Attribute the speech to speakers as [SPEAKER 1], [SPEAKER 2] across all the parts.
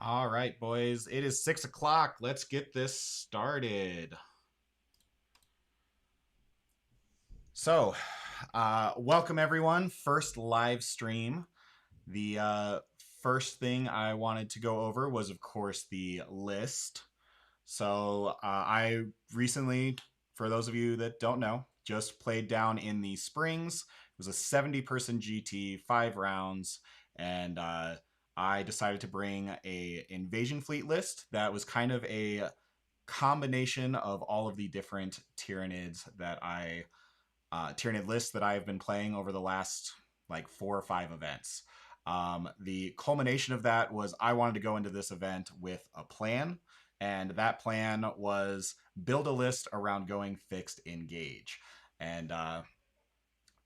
[SPEAKER 1] All right, boys. It is 6 o'clock. Let's get this started. So, welcome everyone. First live stream. The first thing I wanted to go over was, of course, the list. I recently, for those of you that don't know, just played down in the Springs. It was a 70-person GT, 5 rounds, and I decided to bring a invasion fleet list that was kind of a combination of all of the different Tyranid lists that I've been playing over the last like 4 or 5 events. The culmination of that was I wanted to go into this event with a plan, and that plan was build a list around going fixed engage. And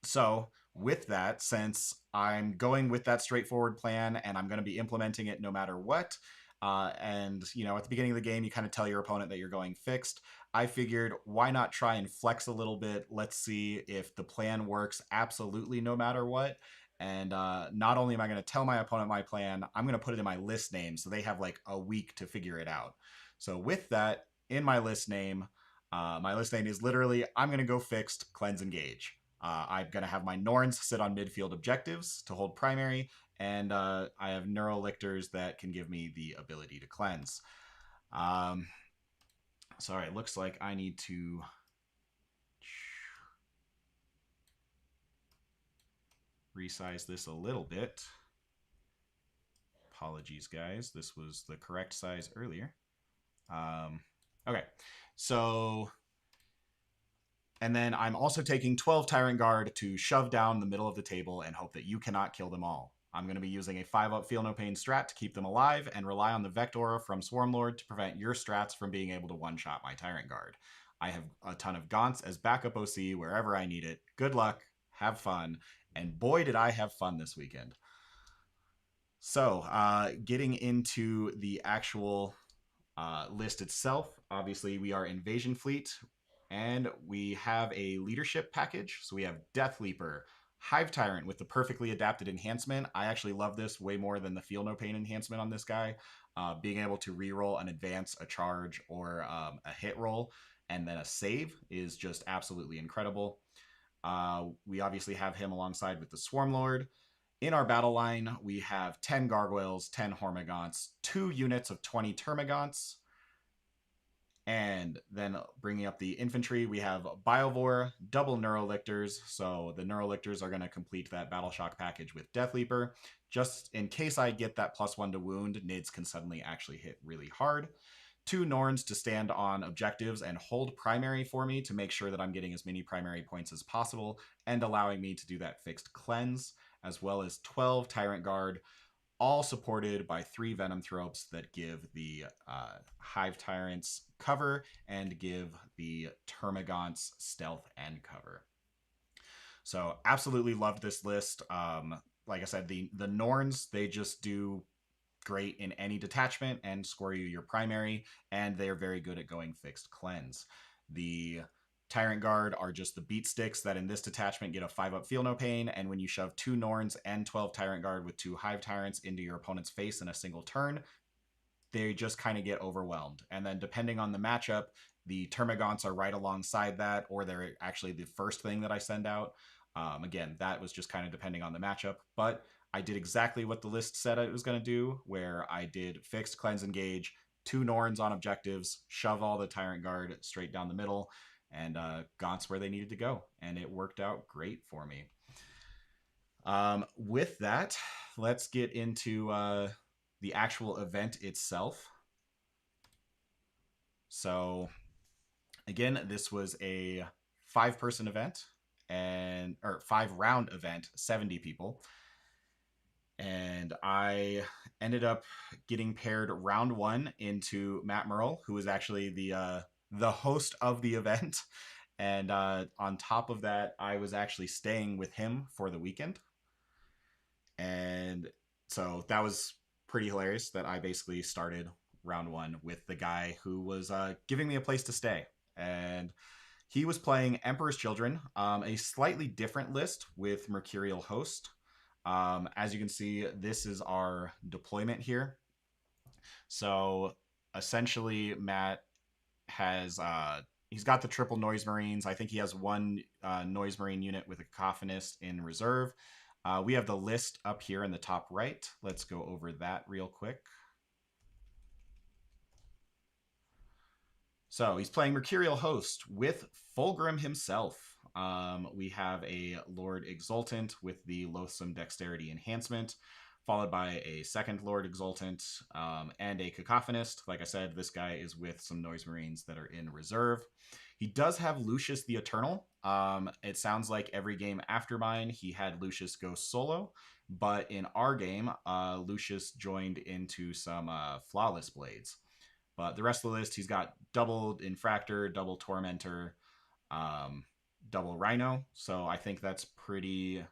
[SPEAKER 1] so, with that, since I'm going with that straightforward plan and I'm going to be implementing it no matter what, at the beginning of the game, you kind of tell your opponent that you're going fixed. I figured, why not try and flex a little bit? Let's see if the plan works absolutely no matter what. And not only am I going to tell my opponent my plan, I'm going to put it in my list name so they have like a week to figure it out. So, with that, in my list name is literally I'm going to go fixed, cleanse, engage. I'm going to have my Norns sit on midfield objectives to hold primary, and I have neural lictors that can give me the ability to cleanse. Um, Sorry, it looks like I need to resize this a little bit. Apologies, guys. This was the correct size earlier. Okay, so and then I'm also taking 12 Tyrant Guard to shove down the middle of the table and hope that you cannot kill them all. I'm going to be using a 5-up Feel No Pain strat to keep them alive and rely on the Vector from Swarmlord to prevent your strats from being able to one-shot my Tyrant Guard. I have a ton of Gaunts as backup OC wherever I need it. Good luck, have fun, and boy did I have fun this weekend. So, getting into the actual list itself, obviously we are Invasion Fleet, and we have a leadership package. So we have Death Leaper, Hive Tyrant with the perfectly adapted enhancement. I actually love this way more than the Feel No Pain enhancement on this guy. Being able to reroll an advance, a charge, or a hit roll, and then a save is just absolutely incredible. We obviously have him alongside with the Swarm Lord. In our battle line, we have 10 Gargoyles, 10 Hormagaunts, 2 units of 20 Termagaunts, and then bringing up the infantry, we have Biovore, double Neurolictors. So the Neurolictors are going to complete that Battle Shock package with Death Leaper. Just in case I get that +1 to wound, Nids can suddenly actually hit really hard. 2 Norns to stand on objectives and hold primary for me to make sure that I'm getting as many primary points as possible and allowing me to do that fixed cleanse, as well as 12 Tyrant Guard, all supported by 3 Venom Thropes that give the Hive Tyrants cover and give the Termagaunts stealth and cover. So absolutely loved this list. Like I said, the Norns, they just do great in any detachment and score you your primary, and they're very good at going fixed cleanse. The Tyrant Guard are just the beat sticks that in this detachment get a 5-up Feel No Pain, and when you shove 2 Norns and 12 Tyrant Guard with 2 Hive Tyrants into your opponent's face in a single turn, they just kind of get overwhelmed. And then depending on the matchup, the Termagaunts are right alongside that, or they're actually the first thing that I send out. Again, that was just kind of depending on the matchup, but I did exactly what the list said it was going to do, where I did fixed, cleanse, engage, 2 Norns on objectives, shove all the Tyrant Guard straight down the middle, and Gaunts where they needed to go. And it worked out great for me. With that, let's get into the actual event itself. So, again, this was a 5-person event, or 5-round event, 70 people. And I ended up getting paired round 1 into Matt Merle, who was actually the host of the event. And on top of that, I was actually staying with him for the weekend. And so that was pretty hilarious that I basically started round 1 with the guy who was giving me a place to stay. And he was playing Emperor's Children, a slightly different list with Mercurial Host. As you can see, this is our deployment here. So essentially, Matt has he's got the triple noise marines. I think he has one noise marine unit with a cacophonist in reserve. We have the list up here in the top right. Let's go over that real quick. So he's playing Mercurial Host with Fulgrim himself. We have a Lord Exultant with the Loathsome Dexterity Enhancement, followed by a second Lord Exultant and a Cacophonist. Like I said, this guy is with some Noise Marines that are in reserve. He does have Lucius the Eternal. It sounds like every game after mine, he had Lucius go solo. But in our game, Lucius joined into some Flawless Blades. But the rest of the list, he's got double Infractor, double Tormentor, um, double Rhino. So I think that's pretty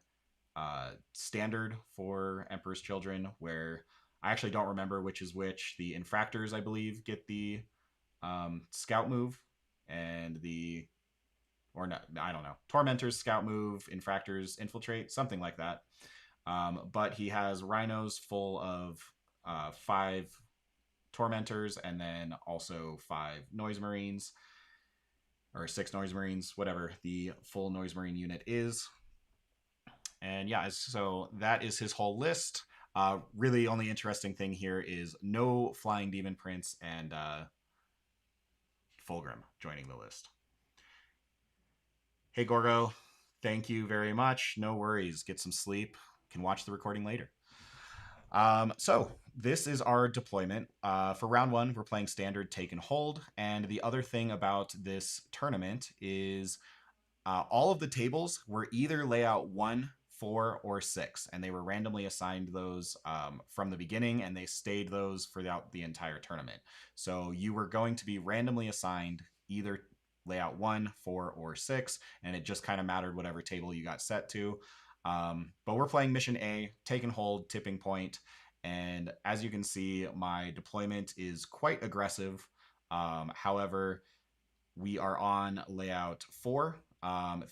[SPEAKER 1] standard for Emperor's Children, where I actually don't remember which is which. The Infractors, I believe, get the Scout move, and the or no, I don't know. Tormentors Scout move, Infractors Infiltrate, something like that. But he has Rhinos full of 5 Tormentors and then also 5 Noise Marines or 6 Noise Marines, whatever the full Noise Marine unit is. And yeah, so that is his whole list. Really, only interesting thing here is no Flying Demon Prince and Fulgrim joining the list. Hey, Gorgo, thank you very much. No worries. Get some sleep. Can watch the recording later. So this is our deployment. For round 1, we're playing standard take and hold. And the other thing about this tournament is all of the tables were either layout 1, 4, or 6. And they were randomly assigned those from the beginning, and they stayed those throughout the entire tournament. So you were going to be randomly assigned either layout 1, 4, or 6, and it just kind of mattered whatever table you got set to. But we're playing Mission A, take and hold, tipping point. And as you can see, my deployment is quite aggressive. However, we are on layout 4.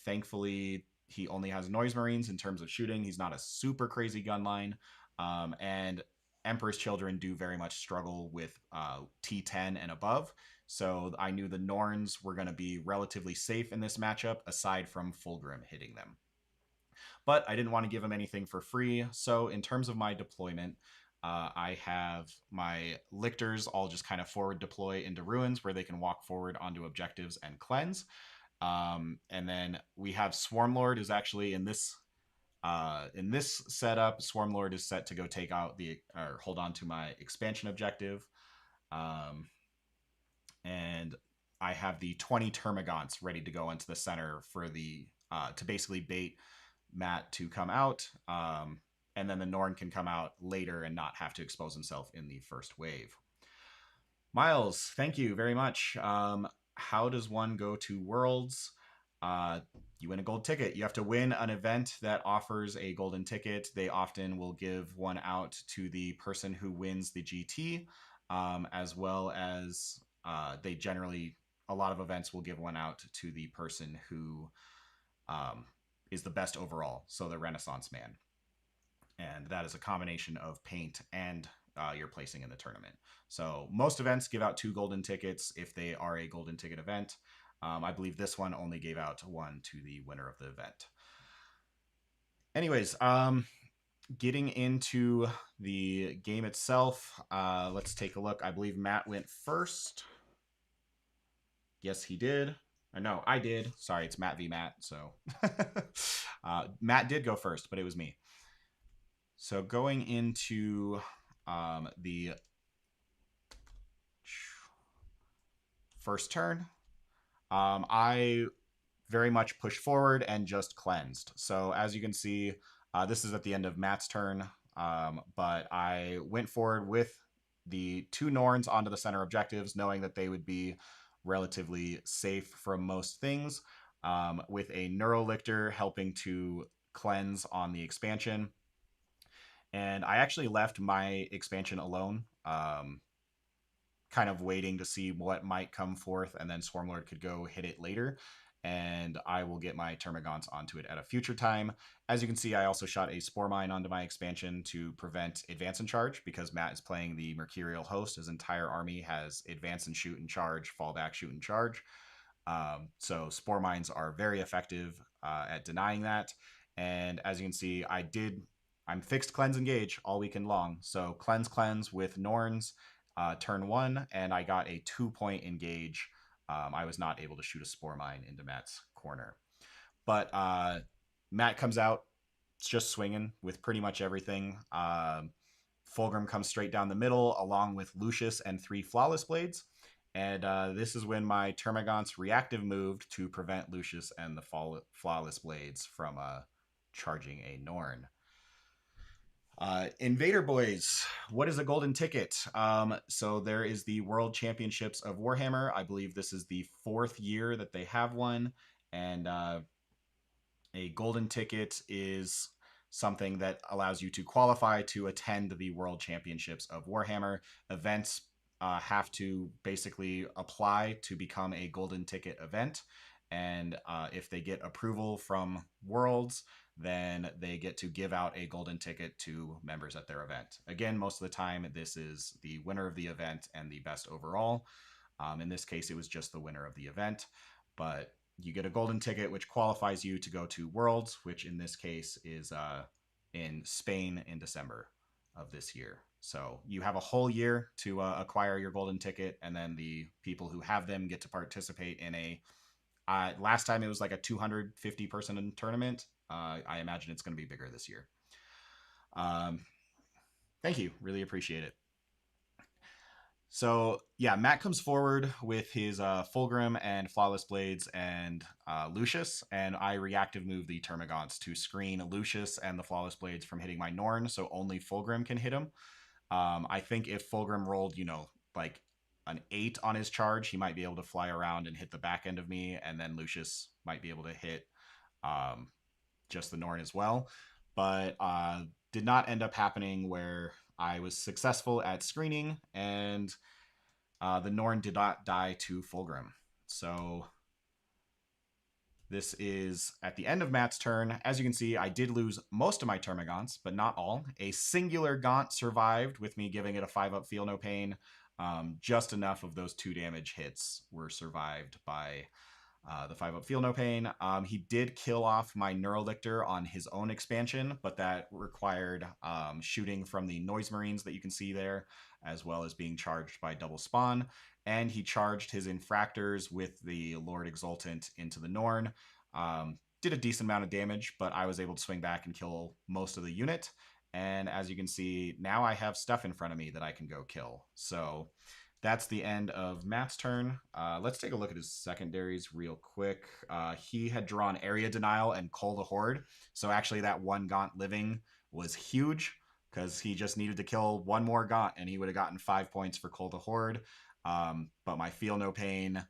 [SPEAKER 1] Thankfully, he only has Noise Marines in terms of shooting. He's not a super crazy gun line. And Emperor's Children do very much struggle with T10 and above. So I knew the Norns were going to be relatively safe in this matchup, aside from Fulgrim hitting them. But I didn't want to give him anything for free. So in terms of my deployment, I have my Lictors all just kind of forward deploy into ruins where they can walk forward onto objectives and cleanse. And then we have Swarmlord is actually in this setup. Swarmlord is set to go take out or hold on to my expansion objective. And I have the 20 Termagants ready to go into the center for the to basically bait Matt to come out, and then the Norn can come out later and not have to expose himself in the first wave. Miles, thank you very much. How does one go to Worlds? You win a gold ticket. You have to win an event that offers a golden ticket. They often will give one out to the person who wins the GT, as well as they generally, a lot of events will give one out to the person who is the best overall, so the Renaissance Man. And that is a combination of paint and your placing in the tournament. So most events give out 2 golden tickets if they are a golden ticket event. I believe this one only gave out 1 to the winner of the event. Anyways, getting into the game itself, let's take a look. I believe Matt went first. Yes, he did. No, I did. Sorry, it's Matt v. Matt. So Matt did go first, but it was me. So going into the first turn, I very much pushed forward and just cleansed. So as you can see, this is at the end of Matt's turn, but I went forward with the 2 Norns onto the center objectives, knowing that they would be relatively safe from most things, with a Neurolictor helping to cleanse on the expansion. And I actually left my expansion alone, kind of waiting to see what might come forth, and then Swarmlord could go hit it later. and I will get my Termagants onto it at a future time. As you can see, I also shot a Spore Mine onto my expansion to prevent advance and charge, because Matt is playing the Mercurial Host. His entire army has advance and shoot and charge, fall back, shoot and charge. So Spore Mines are very effective at denying that. And as you can see, I'm fixed Cleanse Engage all weekend long. So Cleanse with Norns turn 1, and I got a 2-point engage. I was not able to shoot a Spore Mine into Matt's corner. But Matt comes out just swinging with pretty much everything. Fulgrim comes straight down the middle, along with Lucius and 3 Flawless Blades. And this is when my Termagants reactive moved to prevent Lucius and the Flawless Blades from charging a Norn. Invader Boys, what is a golden ticket? So there is the World Championships of Warhammer. I believe this is the 4th year that they have one. And a golden ticket is something that allows you to qualify to attend the World Championships of Warhammer. Events have to basically apply to become a golden ticket event. And if they get approval from Worlds, then they get to give out a golden ticket to members at their event. Again, most of the time, this is the winner of the event and the best overall. In this case, it was just the winner of the event. But you get a golden ticket, which qualifies you to go to Worlds, which in this case is in Spain in December of this year. So you have a whole year to acquire your golden ticket, and then the people who have them get to participate in a last time it was like a 250 person tournament. I imagine it's going to be bigger this year. Thank you. Really appreciate it. So yeah, Matt comes forward with his Fulgrim and Flawless Blades and Lucius, and I reactive move the Termagants to screen Lucius and the Flawless Blades from hitting my Norn, so only Fulgrim can hit him. I think if Fulgrim rolled, like an 8 on his charge, he might be able to fly around and hit the back end of me, and then Lucius might be able to hit just the Norn as well. But did not end up happening, where I was successful at screening, and the Norn did not die to Fulgrim. So this is at the end of Matt's turn. As you can see, I did lose most of my Termagants, but not all. A singular Gaunt survived, with me giving it a 5-up Feel No Pain. Just enough of those 2 damage hits were survived by the 5-up Feel No Pain. He did kill off my Neurolictor on his own expansion, but that required shooting from the Noise Marines that you can see there, as well as being charged by double spawn. And he charged his Infractors with the Lord Exultant into the Norn. Did a decent amount of damage, but I was able to swing back and kill most of the unit. And as you can see, now I have stuff in front of me that I can go kill. So that's the end of Matt's turn. Let's take a look at his secondaries real quick. He had drawn Area Denial and Cull the Horde. So actually that 1 Gaunt living was huge, because he just needed to kill 1 more Gaunt and he would have gotten 5 points for Cull the Horde. But my Feel No Pain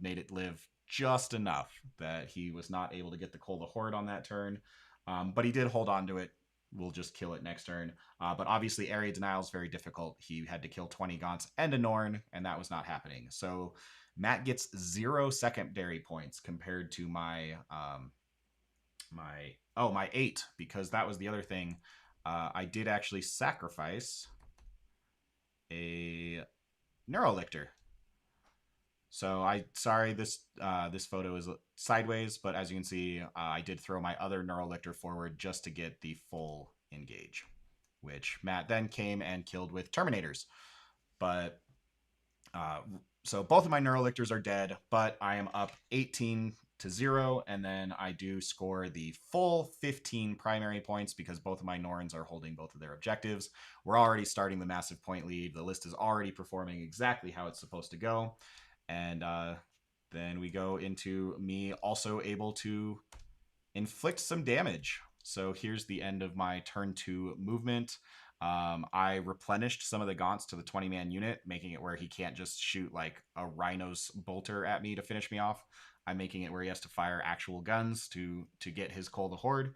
[SPEAKER 1] made it live just enough that he was not able to get the Cull the Horde on that turn. But he did hold on to it. We'll just kill it next turn. But obviously, Area Denial is very difficult. He had to kill 20 Gaunts and a Norn, and that was not happening. So Matt gets 0 secondary points compared to my 8, because that was the other thing. I did actually sacrifice a Neurolictor. So sorry, this photo is sideways, but as you can see, I did throw my other Neurolictor forward just to get the full engage, which Matt then came and killed with Terminators. But so both of my Neurolictors are dead, but I am up 18-0, and then I do score the full 15 primary points because both of my Norns are holding both of their objectives. We're already starting the massive point lead. The list is already performing exactly how it's supposed to go. And then we go into me also able to inflict some damage. So here's the end of my turn 2 movement. I replenished some of the Gaunts to the 20-man unit, making it where he can't just shoot like a Rhino's bolter at me to finish me off. I'm making it where he has to fire actual guns to get his Cull the Horde.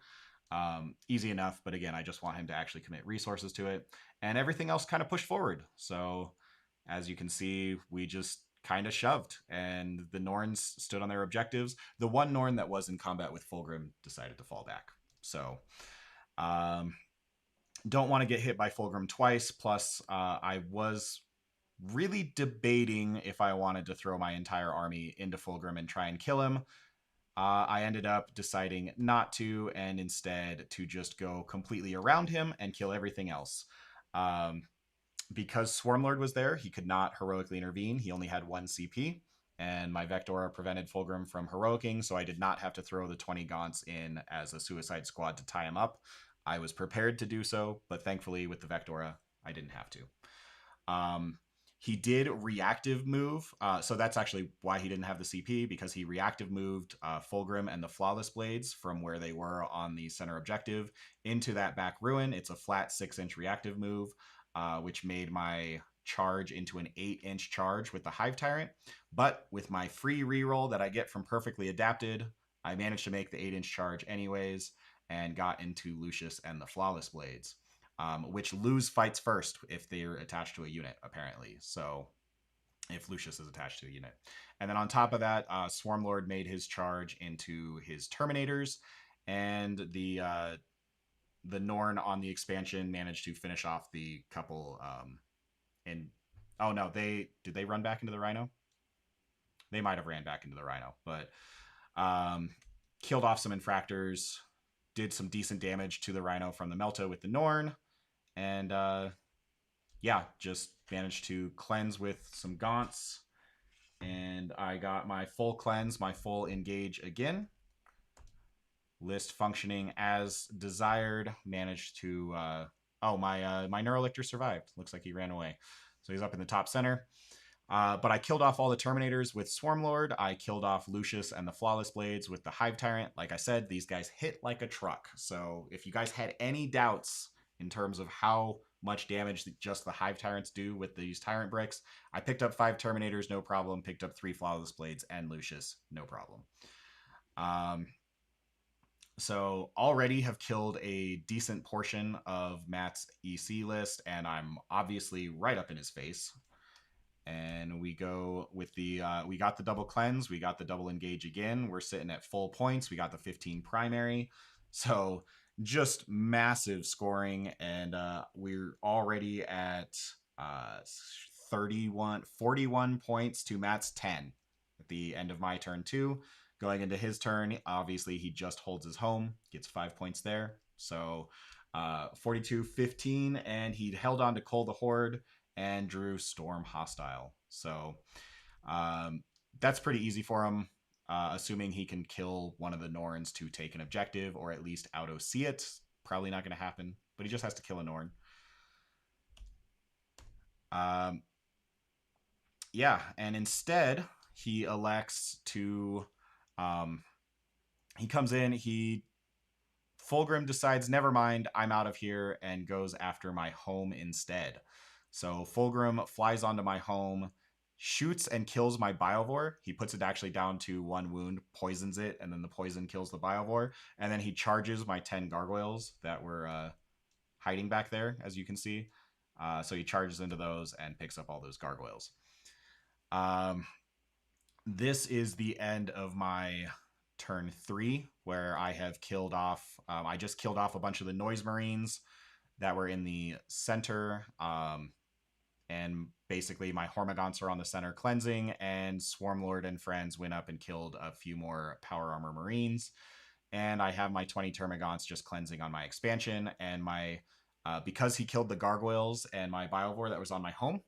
[SPEAKER 1] Easy enough, but again, I just want him to actually commit resources to it. And everything else kind of pushed forward. So as you can see, we just kind of shoved, and the Norns stood on their objectives. The one Norn that was in combat with Fulgrim decided to fall back. So, don't want to get hit by Fulgrim twice. Plus, I was really debating if I wanted to throw my entire army into Fulgrim and try and kill him. I ended up deciding not to, and instead to just go completely around him and kill everything else. Because Swarmlord was there, he could not heroically intervene. He only had 1 CP, and my Vectora prevented Fulgrim from heroicing, so I did not have to throw the 20 Gaunts in as a suicide squad to tie him up. I was prepared to do so, but thankfully with the Vectora, I didn't have to. He did reactive move, so that's actually why he didn't have the CP, because he reactive moved Fulgrim and the Flawless Blades from where they were on the center objective into that back ruin. It's a flat 6-inch reactive move, which made my charge into an 8-inch charge with the Hive Tyrant. But with my free reroll that I get from Perfectly Adapted, I managed to make the 8-inch charge anyways and got into Lucius and the Flawless Blades. Which lose fights first if they're attached to a unit, apparently. So if Lucius is attached to a unit. And then on top of that, Swarmlord made his charge into his Terminators, and the Norn on the expansion managed to finish off the couple. Oh no, did they run back into the Rhino? They might have ran back into the Rhino, but killed off some Infractors, did some decent damage to the Rhino from the Melta with the Norn. And yeah, just managed to cleanse with some Gaunts. And I got my full cleanse, my full engage again. List functioning as desired. Managed to... my Neurolictor survived. Looks like he ran away. So he's up in the top center. But I killed off all the Terminators with Swarmlord. I killed off Lucius and the Flawless Blades with the Hive Tyrant. Like I said, these guys hit like a truck. So if you guys had any doubts in terms of how much damage just the Hive Tyrants do with these Tyrant bricks, I picked up 5 Terminators, no problem. Picked up 3 Flawless Blades and Lucius, no problem. So already have killed a decent portion of Matt's EC list, and I'm obviously right up in his face. And we go with the, we got the double cleanse, we got the double engage again. We're sitting at full points. We got the 15 primary. So just massive scoring. And we're already at 41 points to Matt's 10 at the end of my turn 2. Going into his turn, obviously he just holds his home, gets 5 points there. So 42-15, and he held on to Cull the Horde and drew Storm Hostile. So that's pretty easy for him, assuming he can kill one of the Norns to take an objective, or at least auto-see it. Probably not going to happen, but he just has to kill a Norn. Yeah, and instead, he elects to... he comes in, Fulgrim decides, never mind, I'm out of here, and goes after my home instead. So Fulgrim flies onto my home, shoots and kills my Biovore. He puts it actually down to 1 wound, poisons it, and then the poison kills the Biovore. And then he charges my 10 gargoyles that were hiding back there, as you can see. So he charges into those and picks up all those gargoyles. This is the end of my turn 3, where I have killed off... I just killed off a bunch of the Noise Marines that were in the center, and basically my Hormagaunts are on the center cleansing, and Swarmlord and friends went up and killed a few more Power Armor Marines. And I have my 20 Termagaunts just cleansing on my expansion, and my because he killed the Gargoyles and my Biovore that was on my home,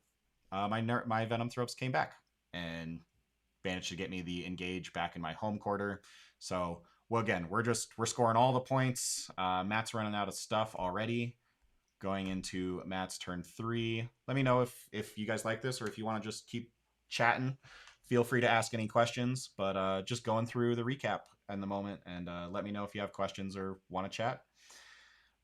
[SPEAKER 1] my Venom Thropes came back and managed to get me the engage back in my home quarter. So, well, again, we're scoring all the points. Matt's running out of stuff already. Going into Matt's turn 3. Let me know if you guys like this, or if you want to just keep chatting. Feel free to ask any questions, but just going through the recap in the moment, and let me know if you have questions or want to chat.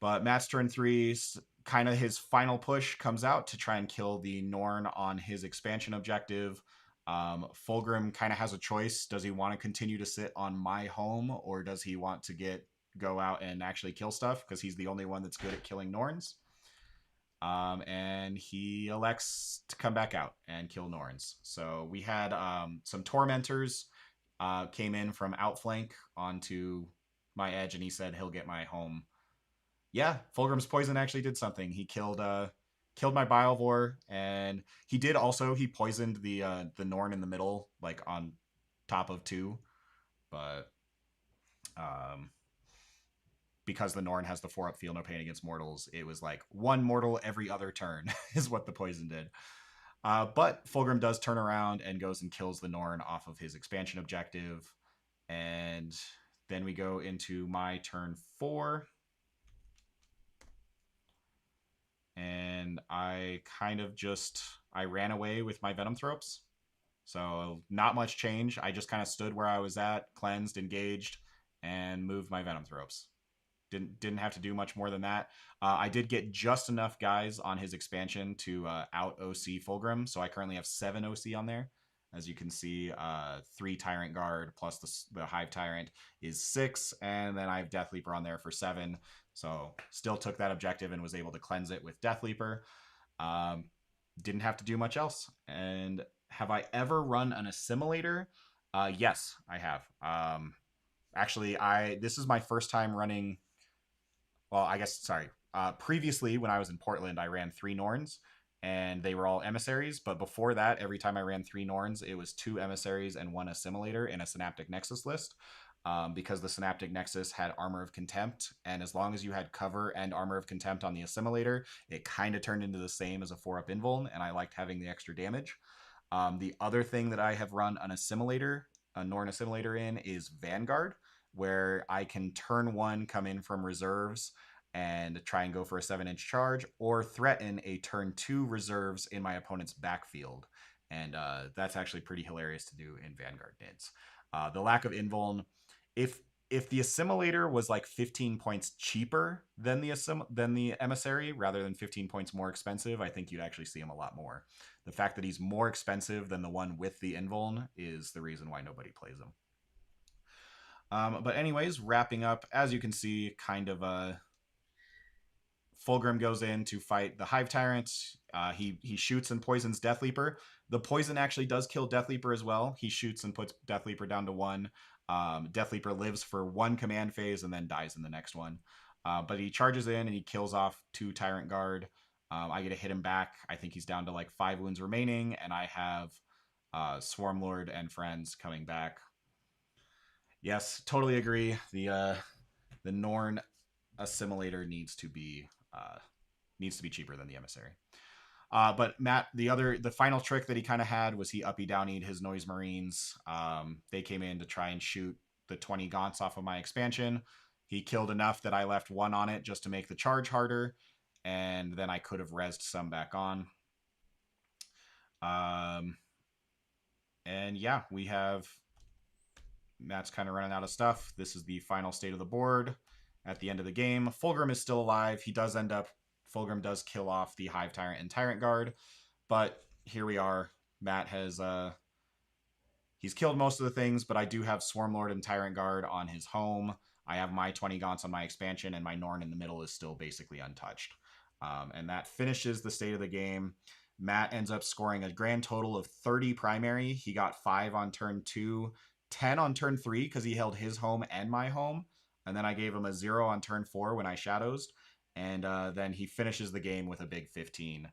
[SPEAKER 1] But Matt's turn 3, kind of his final push, comes out to try and kill the Norn on his expansion objective. Fulgrim kind of has a choice. Does he want to continue to sit on my home, or does he want to go out and actually kill stuff, because he's the only one that's good at killing Norns? And he elects to come back out and kill Norns. So we had some Tormentors came in from outflank onto my edge, and he said he'll get my home. Yeah, Fulgrim's poison actually did something. He killed my Bilevore, and he poisoned the Norn in the middle, like on top of two, but um because the Norn has the 4-up feel no pain against mortals, it was like one mortal every other turn is what the poison did. But Fulgrim does turn around and goes and kills the Norn off of his expansion objective. And then we go into my turn 4. And I ran away with my Venom Thropes. So not much change. I just kind of stood where I was at, cleansed, engaged, and moved my Venom Thropes. Didn't have to do much more than that. I did get just enough guys on his expansion to out OC Fulgrim, so I currently have 7 OC on there. As you can see, 3 Tyrant Guard plus the Hive Tyrant is 6, and then I have Death Leaper on there for 7. So still took that objective and was able to cleanse it with Death Leaper. Didn't have to do much else. And have I ever run an assimilator? Yes, I have. Actually, this is my first time running. Well, I guess, sorry. Previously, when I was in Portland, I ran 3 Norns, and they were all emissaries. But before that, every time I ran 3 Norns, it was 2 emissaries and 1 assimilator in a Synaptic Nexus list. Because the Synaptic Nexus had Armor of Contempt, and as long as you had cover and Armor of Contempt on the assimilator, it kind of turned into the same as a 4-up invuln, and I liked having the extra damage. The other thing that I have run a Norn assimilator in, is Vanguard, where I can turn 1 come in from reserves and try and go for a 7-inch charge, or threaten a turn 2 reserves in my opponent's backfield. And that's actually pretty hilarious to do in Vanguard nids. The lack of invuln, if the assimilator was like 15 points cheaper than the emissary rather than 15 points more expensive, I think you'd actually see him a lot more. The fact that he's more expensive than the one with the invuln is the reason why nobody plays him. But anyways, wrapping up, as you can see, kind of Fulgrim goes in to fight the Hive Tyrant. He shoots and poisons Death Leaper. The poison actually does kill Death Leaper as well. He shoots and puts Death Leaper down to 1. Death Leaper lives for 1 command phase and then dies in the next one. But he charges in and he kills off 2 Tyrant Guard. I get to hit him back. I think he's down to like 5 wounds remaining, and I have Swarmlord and friends coming back. Yes, totally agree. The Norn assimilator needs to be cheaper than the emissary. But Matt, the final trick that he kind of had was he uppy downied his Noise Marines. They came in to try and shoot the 20 Gaunts off of my expansion. He killed enough that I left 1 on it just to make the charge harder, and then I could have rezzed some back on. And yeah, Matt's kind of running out of stuff. This is the final state of the board at the end of the game. Fulgrim is still alive. Fulgrim does kill off the Hive Tyrant and Tyrant Guard, but here we are. Matt has he's killed most of the things, but I do have Swarmlord and Tyrant Guard on his home. I have my 20 Gaunts on my expansion, and my Norn in the middle is still basically untouched. And that finishes the state of the game. Matt ends up scoring a grand total of 30 primary. He got 5 on turn 2, 10 on turn 3 because he held his home and my home. And then I gave him a 0 on turn 4 when I shadows. And then he finishes the game with a big 15.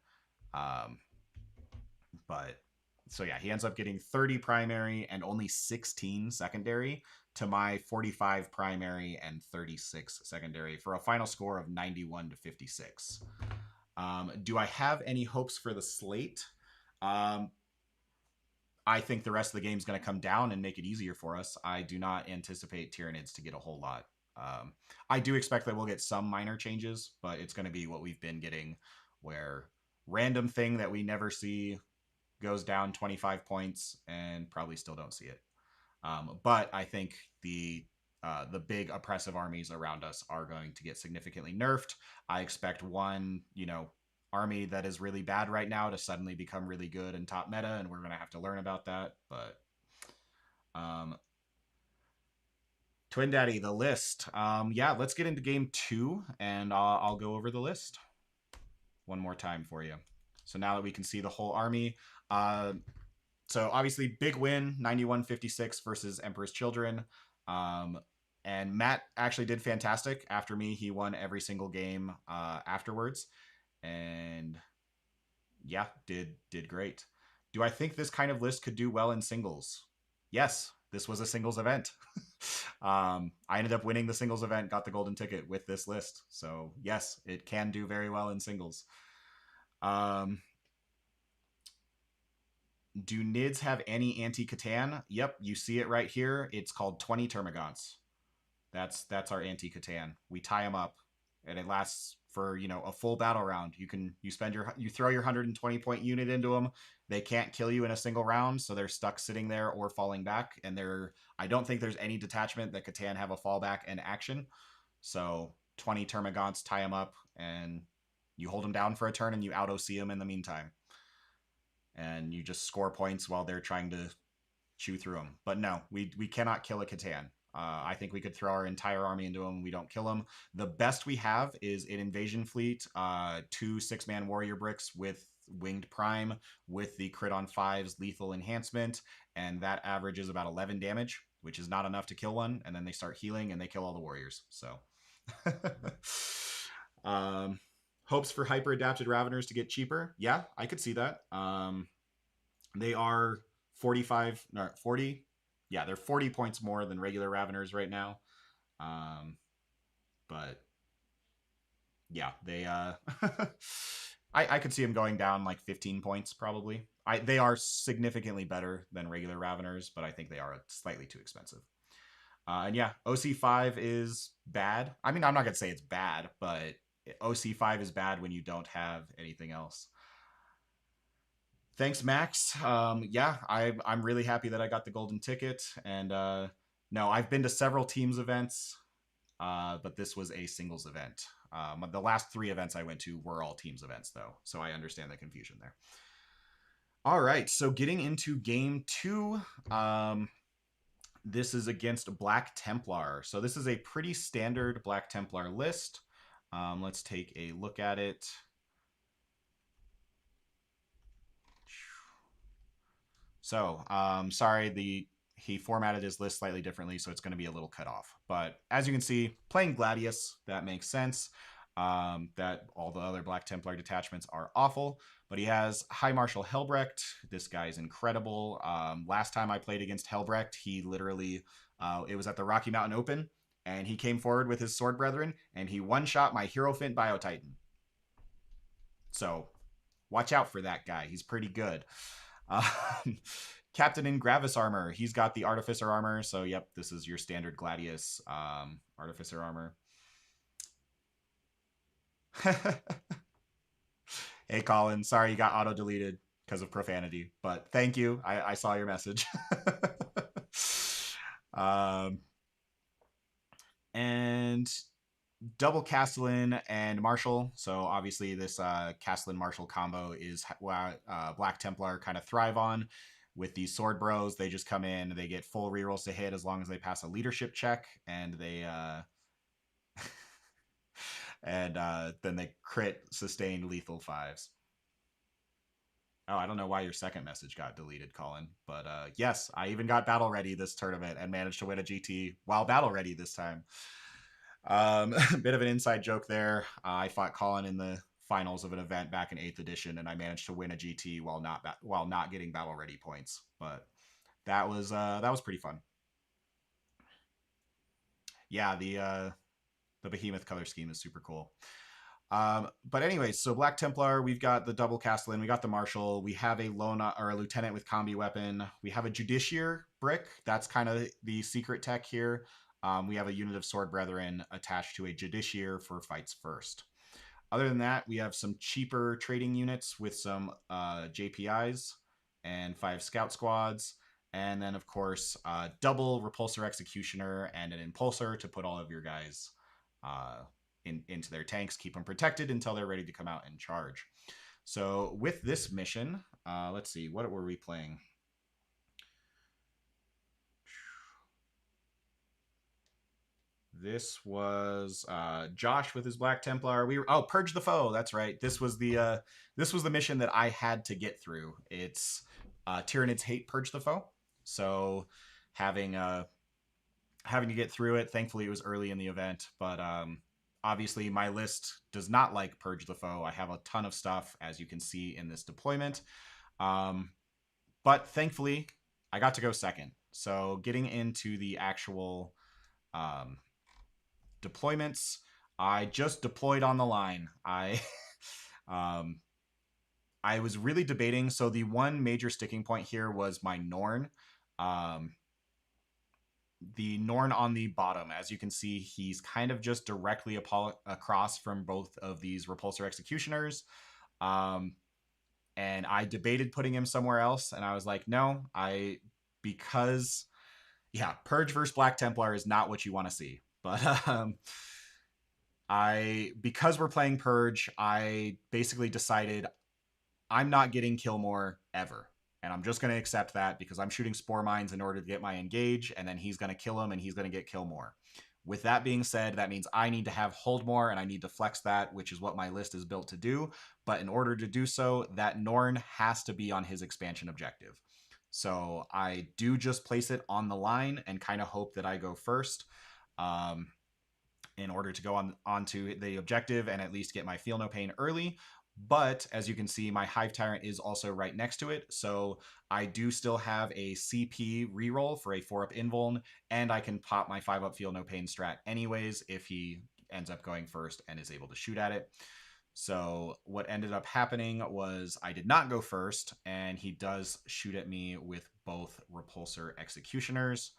[SPEAKER 1] So yeah, he ends up getting 30 primary and only 16 secondary to my 45 primary and 36 secondary for a final score of 91 to 56. Do I have any hopes for the slate? I think the rest of the game is going to come down and make it easier for us. I do not anticipate Tyranids to get a whole lot. I do expect that we'll get some minor changes, but it's going to be what we've been getting, where random thing that we never see goes down 25 points and probably still don't see it. But I think the big oppressive armies around us are going to get significantly nerfed. I expect one, army that is really bad right now to suddenly become really good in top meta, and we're going to have to learn about that. But Twin Daddy, the list. Yeah, let's get into game 2, and I'll go over the list. one more time for you. So now that we can see the whole army, so obviously big win, 91-56 versus Emperor's Children. And Matt actually did fantastic after me. He won every single game afterwards, and yeah, did great. Do I think this kind of list could do well in singles? Yes, this was a singles event. I ended up winning the singles event, got the golden ticket with this list. So yes, it can do very well in singles. Do NIDs have any anti-Catan? Yep, you see it right here. It's called 20 Termagants. That's our anti-Catan. We tie them up, and it lasts for a full battle round. You throw your 120 point unit into them. They can't kill you in a single round, so they're stuck sitting there or falling back. And I don't think there's any detachment that Catan have a fallback and action. So 20 Termagants, tie them up, and you hold them down for a turn, and you out OC them in the meantime. And you just score points while they're trying to chew through them. But no, we cannot kill a Catan. I think we could throw our entire army into them. We don't kill them. The best we have is an invasion fleet, 2 6-man warrior bricks with winged prime with the crit on 5s lethal enhancement, and that averages about 11 damage, which is not enough to kill one. And then they start healing and they kill all the warriors. So hopes for hyper adapted Raveners to get cheaper. Yeah, I could see that. They are 40. Yeah, they're 40 points more than regular Raveners right now. But yeah, they I could see them going down like 15 points probably. They are significantly better than regular Raveners, but I think they are slightly too expensive. And yeah, OC5 is bad. I mean, I'm not going to say it's bad, but OC5 is bad when you don't have anything else. Thanks, Max. Yeah, I'm really happy that I got the golden ticket. And no, I've been to several teams events, but this was a singles event. The last 3 events I went to were all teams events, though, so I understand the confusion there. All right, so getting into game 2, this is against Black Templar. So this is a pretty standard Black Templar list. Let's take a look at it. So, sorry, he formatted his list slightly differently, so it's going to be a little cut off. But as you can see, playing Gladius, that makes sense. That all the other Black Templar detachments are awful, but he has High Marshal Helbrecht. This guy's incredible. Last time I played against Helbrecht, he literally, it was at the Rocky Mountain Open, and he came forward with his Sword Brethren, and he one-shot my Hierophant Biotitan. So, watch out for that guy. He's pretty good. Captain in Gravis armor. He's got the Artificer armor. So, yep, this is your standard Gladius Artificer armor. Hey, Colin. Sorry you got auto-deleted because of profanity. But thank you. I saw your message. And double Castellan and Marshall. So obviously this Castellan Marshall combo is Black Templar kind of thrive on. With these sword bros, they just come in, they get full rerolls to hit as long as they pass a leadership check, and they and then they crit sustained lethal 5s. Oh, I don't know why your second message got deleted, Colin. But yes, I even got battle ready this tournament and managed to win a GT while battle ready this time. Bit of an inside joke there. I fought Colin in the finals of an event back in 8th edition, and I managed to win a GT while not getting battle ready points. But that was pretty fun. Yeah, the Behemoth color scheme is super cool. But anyways, so Black Templar, we've got the double Castellan, we got the Marshal, we have a lieutenant with combi weapon, we have a Judiciary brick. That's kind of the secret tech here. We have a unit of Sword Brethren attached to a Judiciary for fights first. Other than that, we have some cheaper trading units with some JPIs and 5 scout squads. And then, of course, double Repulsor Executioner and an Impulsor to put all of your guys into their tanks, keep them protected until they're ready to come out and charge. So with this mission, let's see, what were we playing? This was Josh with his Black Templar. Purge the foe. That's right. This was the mission that I had to get through. It's Tyranids hate purge the foe. So having having to get through it. Thankfully, it was early in the event, but obviously my list does not like purge the foe. I have a ton of stuff, as you can see in this deployment. But thankfully, I got to go second. So getting into the actual deployments, I just deployed on the line. I was really debating. So the one major sticking point here was my Norn. The Norn on the bottom, as you can see, he's kind of just directly across from both of these Repulsor Executioners. And I debated putting him somewhere else, and I was like, no, because Purge versus Black Templar is not what you want to see. But because we're playing Purge, I basically decided I'm not getting Killmore ever. And I'm just going to accept that because I'm shooting Spore Mines in order to get my engage, and then he's going to kill him and he's going to get Killmore. With that being said, that means I need to have Hold More and I need to flex that, which is what my list is built to do. But in order to do so, that Norn has to be on his expansion objective. So I do just place it on the line and kind of hope that I go first in order to go onto the objective and at least get my Feel No Pain early. But as you can see, my Hive Tyrant is also right next to it. So I do still have a CP reroll for a 4-up invuln, and I can pop my 5-up Feel No Pain strat anyways if he ends up going first and is able to shoot at it. So what ended up happening was I did not go first, and he does shoot at me with both Repulsor Executioners.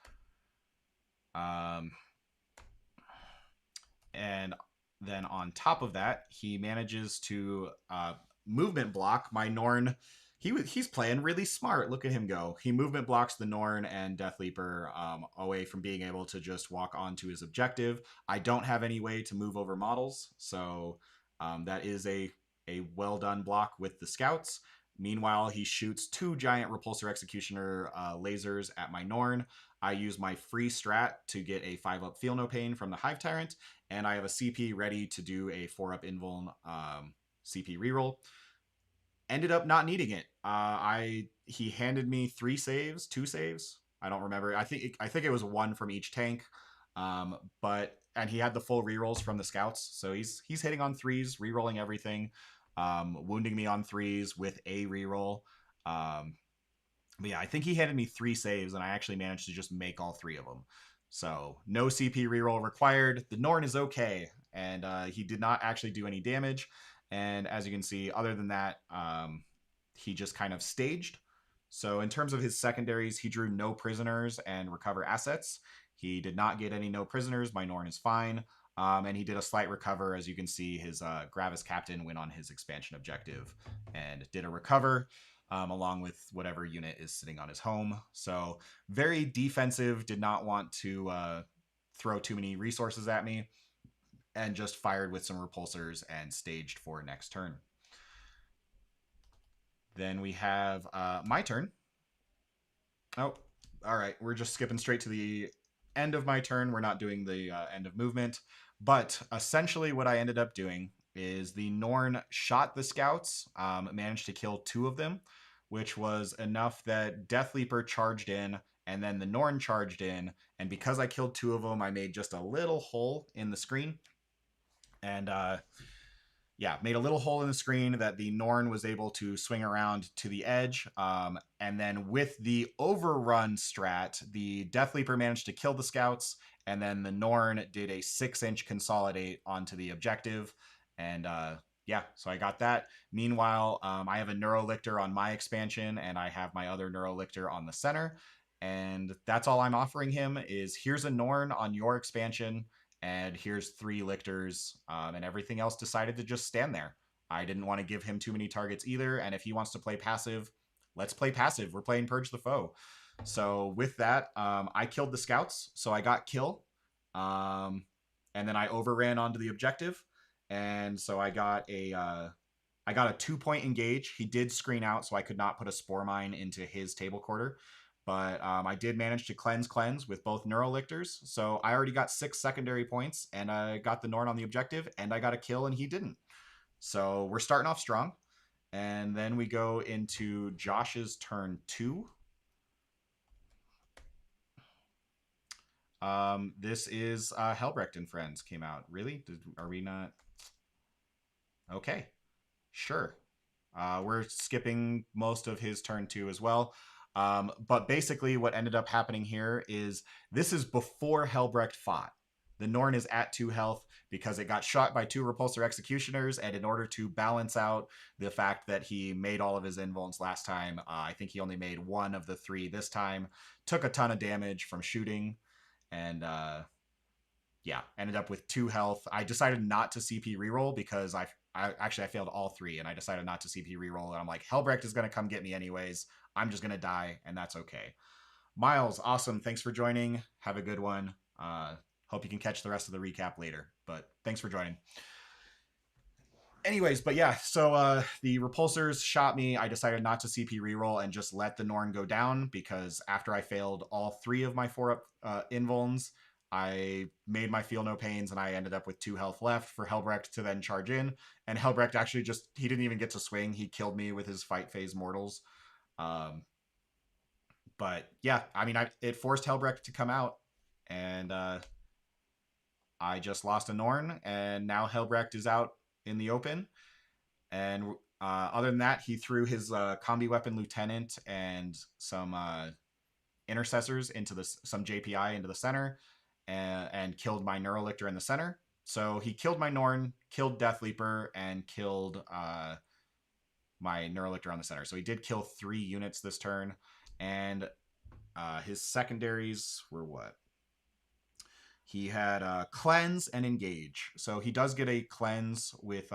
[SPEAKER 1] And then on top of that, he manages to movement block my Norn. He's playing really smart. Look at him go. He movement blocks the Norn and Death Leaper away from being able to just walk onto his objective. I don't have any way to move over models, so that is a well done block with the scouts. Meanwhile, he shoots 2 giant Repulsor Executioner lasers at my Norn. I use my free strat to get a 5-up Feel No Pain from the Hive Tyrant, and I have a CP ready to do a 4-up Invuln CP reroll. Ended up not needing it. He handed me 2 saves. I don't remember. I think it was 1 from each tank. And he had the full rerolls from the scouts, so he's hitting on 3s, rerolling everything, wounding me on 3s with a reroll. But yeah, I think he handed me 3 saves, and I actually managed to just make all 3 of them. So no CP reroll required. The Norn is okay, and he did not actually do any damage. And as you can see, other than that, he just kind of staged. So in terms of his secondaries, he drew no prisoners and recover assets. He did not get any no prisoners. My Norn is fine. And he did a slight recover. As you can see, his Gravis Captain went on his expansion objective and did a recover. Along with whatever unit is sitting on his home. So very defensive, did not want to throw too many resources at me, and just fired with some repulsors and staged for next turn. Then we have my turn. Oh, all right. We're just skipping straight to the end of my turn. We're not doing the end of movement. But essentially what I ended up doing is the Norn shot the scouts, managed to kill 2 of them, which was enough that Death Leaper charged in, and then the Norn charged in, and because I killed 2 of them, I made just a little hole in the screen, and made a little hole in the screen that the Norn was able to swing around to the edge, and then with the overrun strat, the Death Leaper managed to kill the scouts, and then the Norn did a 6-inch consolidate onto the objective, and so I got that. Meanwhile, I have a Neurolictor on my expansion, and I have my other Neurolictor on the center, and that's all I'm offering him is here's a Norn on your expansion, and here's 3 Lictors, and everything else decided to just stand there. I didn't want to give him too many targets either, and if he wants to play passive, let's play passive. We're playing Purge the Foe. So with that, I killed the scouts, so I got kill, and then I overran onto the objective, and so I got a 2-point engage. He did screen out, so I could not put a Spore Mine into his table quarter, But I did manage to cleanse with both Neurolictors. So I already got 6 secondary points, and I got the Norn on the objective, and I got a kill, and he didn't. So we're starting off strong. And then we go into Josh's turn 2. This is Helbrecht and Friends came out. Really? Are we not? Okay, sure. We're skipping most of his turn 2 as well. But basically, what ended up happening here is this is before Helbrecht fought. The Norn is at 2 health because it got shot by 2 Repulsor Executioners, and in order to balance out the fact that he made all of his invulns last time, I think he only made 1 of the 3 this time, took a ton of damage from shooting, and yeah, ended up with 2 health. I decided not to CP reroll because I failed all 3, and I decided not to CP reroll, and I'm like, Helbrecht is going to come get me anyways. I'm just going to die, and that's okay. Miles, awesome. Thanks for joining. Have a good one. Hope you can catch the rest of the recap later, but thanks for joining. Anyways, but yeah, so the repulsors shot me. I decided not to CP reroll and just let the Norn go down because after I failed all 3 of my 4 invulns, I made my feel no pains, and I ended up with 2 health left for Helbrecht to then charge in. And Helbrecht actually he didn't even get to swing. He killed me with his fight phase mortals. But yeah, I mean, it forced Helbrecht to come out, and I just lost a Norn, and now Helbrecht is out in the open. And other than that, he threw his combi weapon lieutenant and some intercessors into some JPI into the center, and killed my Neurolictor in the center. So he killed my Norn, killed Death Leaper, and killed my Neurolictor on the center. So he did kill 3 units this turn, and his secondaries were what? He had Cleanse and Engage. So he does get a Cleanse with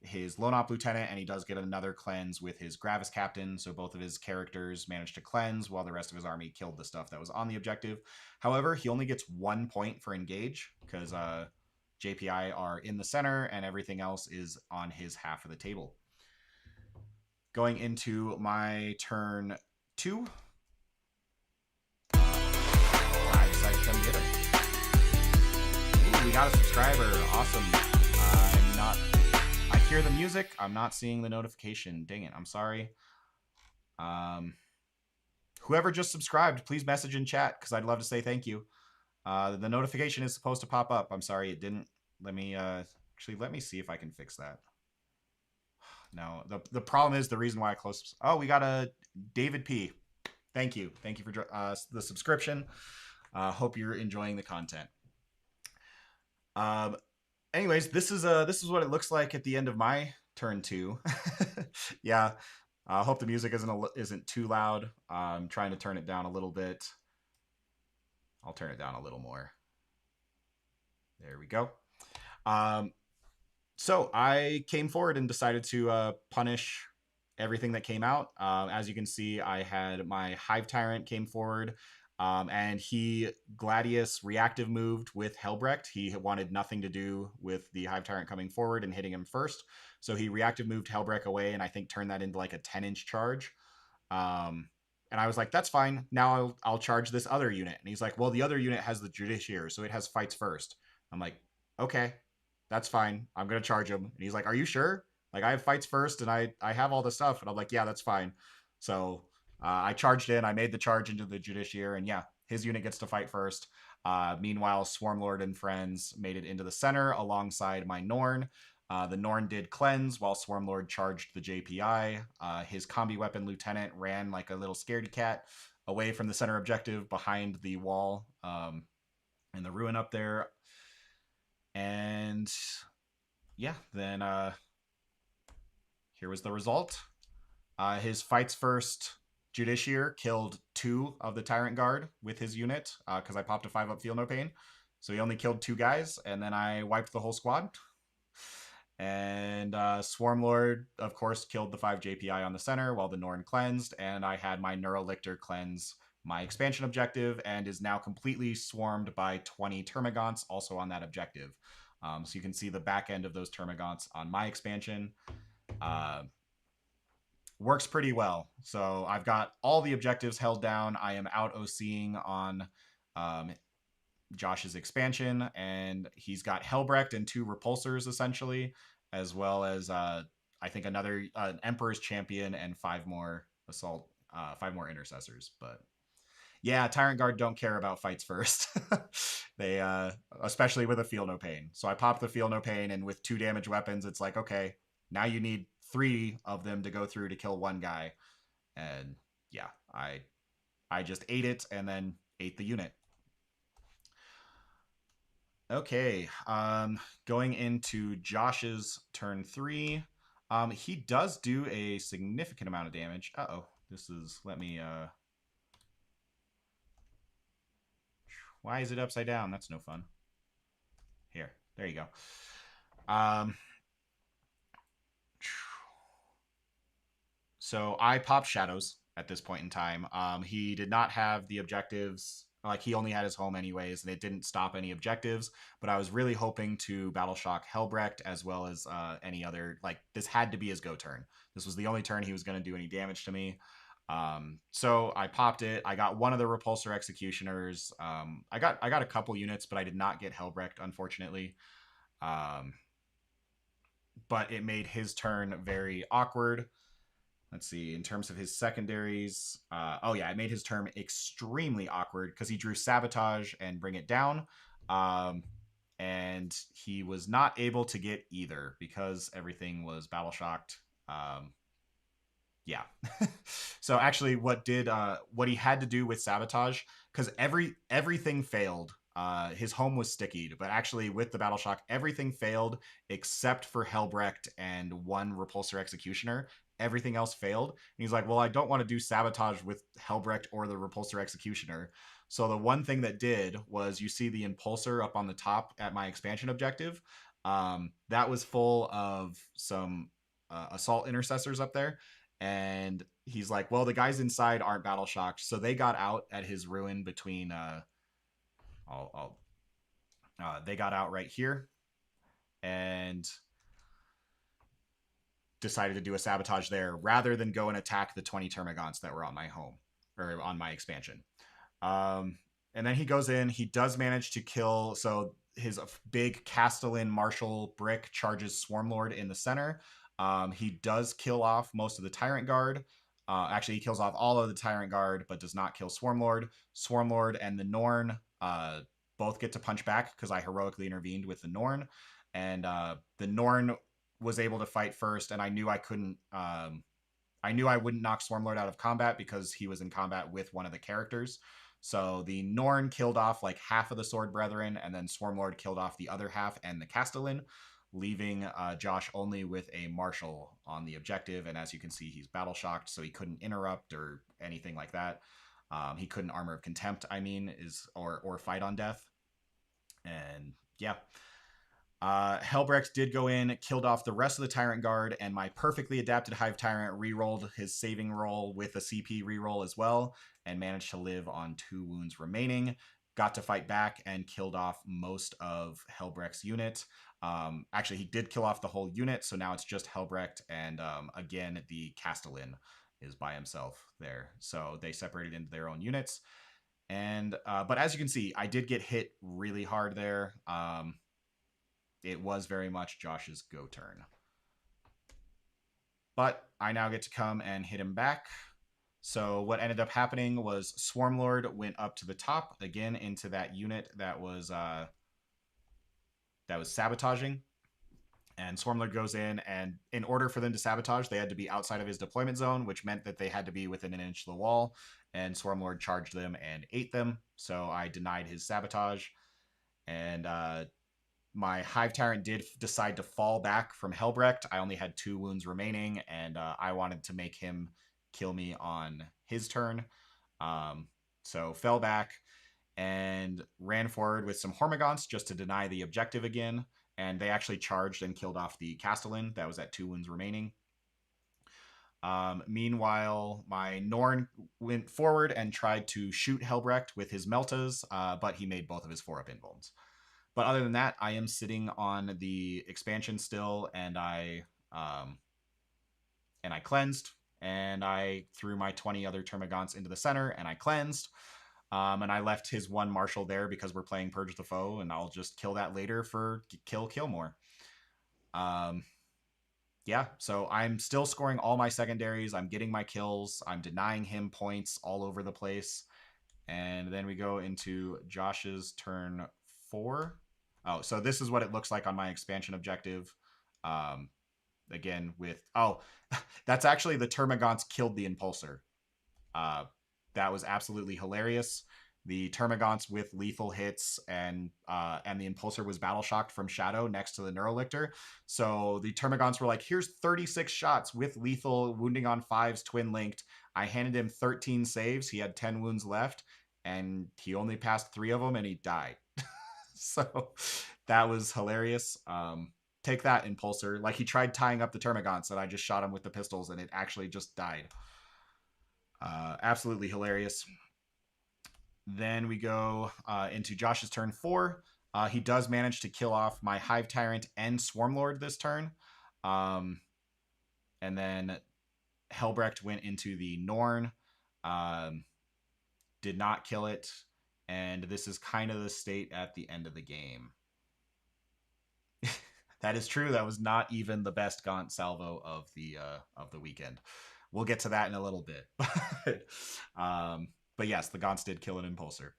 [SPEAKER 1] his Lone Op Lieutenant, and he does get another Cleanse with his Gravis Captain. So both of his characters managed to cleanse while the rest of his army killed the stuff that was on the objective. However, he only gets 1 point for Engage because JPI are in the center and everything else is on his half of the table. Going into my turn 2, I decided to come get him. Ooh, we got a subscriber. Awesome. I hear the music. I'm not seeing the notification. Dang it. I'm sorry. Whoever just subscribed, please message in chat because I'd love to say thank you. The notification is supposed to pop up. I'm sorry it didn't. Let me let me see if I can fix that. No, the problem is the reason why I closed. Oh, we got a David P. Thank you for the subscription. Hope you're enjoying the content. Anyways, this is what it looks like at the end of my turn 2. Yeah, I hope the music isn't too loud. I'm trying to turn it down a little bit. I'll turn it down a little more. There we go. So I came forward and decided to punish everything that came out. As you can see, I had my Hive Tyrant came forward, and he Gladius reactive moved with Helbrecht. He wanted nothing to do with the Hive Tyrant coming forward and hitting him first. So he reactive moved Helbrecht away, and I think turned that into like a 10-inch charge. And I was like, that's fine. Now I'll charge this other unit. And he's like, well, the other unit has the Judiciary, so it has fights first. I'm like, okay, that's fine. I'm going to charge him. And he's like, are you sure? Like, I have fights first, and I have all this stuff. And I'm like, yeah, that's fine. So I charged in. I made the charge into the Judiciary, and yeah, his unit gets to fight first. Meanwhile, Swarmlord and friends made it into the center alongside my Norn. The Norn did cleanse while Swarmlord charged the JPI. His combi weapon lieutenant ran like a little scaredy cat away from the center objective behind the wall and the ruin up there. And yeah, then here was the result. His fights first Judiciary killed 2 of the Tyrant Guard with his unit because I popped a 5-up Feel No Pain. So he only killed 2 guys, and then I wiped the whole squad. And Swarmlord, of course, killed the 5 JPI on the center while the Norn cleansed, and I had my Neurolictor cleanse my expansion objective and is now completely swarmed by 20 Termagants also on that objective. So you can see the back end of those Termagants on my expansion. works pretty well. So I've got all the objectives held down. I am out OCing on um, Josh's expansion, and he's got Helbrecht and 2 repulsors essentially, as well as I think another Emperor's Champion and 5 more assault, 5 more intercessors. But yeah, Tyrant Guard don't care about fights first. They especially with a Feel No Pain. So I pop the Feel No Pain, and with 2 damage weapons, it's like, okay, now you need 3 of them to go through to kill one guy. And yeah, I just ate it and then ate the unit. Okay, going into Josh's turn 3. He does do a significant amount of damage. Uh-oh, this is, let me, why is it upside down? That's no fun. Here, there you go. So I popped Shadows at this point in time. He did not have the objectives. Like, he only had his home anyways, and it didn't stop any objectives. But I was really hoping to Battle Shock Helbrecht, as well as any other. Like, this had to be his go turn. This was the only turn he was going to do any damage to me. So I popped it. I got one of the Repulsor Executioners. I got a couple units, but I did not get Helbrecht, unfortunately. But it made his turn very awkward. Let's see, in terms of his secondaries, oh yeah, it made his turn extremely awkward because he drew Sabotage and Bring It Down, and he was not able to get either because everything was Battle Shocked. Yeah. So actually, what he had to do with Sabotage, because everything failed. His home was stickied, but actually with the Battle Shock, everything failed except for Helbrecht and 1 Repulsor Executioner. Everything else failed. And he's like, well, I don't want to do Sabotage with Helbrecht or the Repulsor Executioner. So the one thing that did was, you see the Impulsor up on the top at my expansion objective. That was full of some Assault Intercessors up there. And he's like, well, the guys inside aren't Battle Shocked. So they got out at his ruin between... they got out right here. And decided to do a Sabotage there rather than go and attack the 20 Termagants that were on my home, or on my expansion. And then he goes in. He does manage to kill. So his big Castellan Marshal Brick charges Swarmlord in the center. He does kill off most of the Tyrant Guard. Actually, he kills off all of the Tyrant Guard, but does not kill Swarmlord. Swarmlord and the Norn both get to punch back because I heroically intervened with the Norn. And the Norn was able to fight first, and I knew I couldn't. I knew I wouldn't knock Swarmlord out of combat because he was in combat with one of the characters. So the Norn killed off like half of the Sword Brethren, and then Swarmlord killed off the other half and the Castellan, leaving Josh only with a Marshal on the objective. And as you can see, he's Battle Shocked, so he couldn't interrupt or anything like that. He couldn't Armor of Contempt, or fight on death. And yeah. Helbrecht did go in, killed off the rest of the Tyrant Guard, and my perfectly adapted Hive Tyrant rerolled his saving roll with a CP reroll as well, and managed to live on 2 wounds remaining. Got to fight back and killed off most of Helbrecht's unit. Actually, he did kill off the whole unit, so now it's just Helbrecht, and again, the Castellan is by himself there. So they separated into their own units. And but as you can see, I did get hit really hard there. It was very much Josh's go turn. But I now get to come and hit him back. So what ended up happening was Swarmlord went up to the top again into that unit that was sabotaging. And Swarmlord goes in, and in order for them to sabotage, they had to be outside of his deployment zone, which meant that they had to be within an inch of the wall. And Swarmlord charged them and ate them. So I denied his sabotage. And my Hive Tyrant did decide to fall back from Helbrecht. I only had 2 wounds remaining, and I wanted to make him kill me on his turn. So fell back and ran forward with some Hormagaunts just to deny the objective again. And they actually charged and killed off the Castellan that was at 2 wounds remaining. Meanwhile, my Norn went forward and tried to shoot Helbrecht with his Meltas, but he made both of his 4-up invulns. But other than that, I am sitting on the expansion still, and I cleansed, and I threw my 20 other Termagants into the center, and I cleansed. And I left his one Marshal there because we're playing Purge the Foe, and I'll just kill that later for kill more. Yeah, so I'm still scoring all my secondaries. I'm getting my kills. I'm denying him points all over the place. And then we go into Josh's turn 4. Oh, so this is what it looks like on my expansion objective. Um, again, with... Oh, that's actually the Termagants killed the Impulsor. That was absolutely hilarious. The Termagants with lethal hits, and the Impulsor was battle shocked from Shadow next to the Neurolictor. So the Termagants were like, here's 36 shots with lethal, wounding on 5s, twin linked. I handed him 13 saves. He had 10 wounds left, and he only passed 3 of them, and he died. So that was hilarious. Take that, Impulsor. Like, he tried tying up the Termagants, and I just shot him with the pistols, and it actually just died. Absolutely hilarious. Then we go into Josh's turn 4. He does manage to kill off my Hive Tyrant and Swarmlord this turn. And then Helbrecht went into the Norn. Did not kill it. And this is kind of the state at the end of the game. That is true. That was not even the best Gaunt salvo of the weekend. We'll get to that in a little bit. But yes, the Gaunts did kill an Impulsor.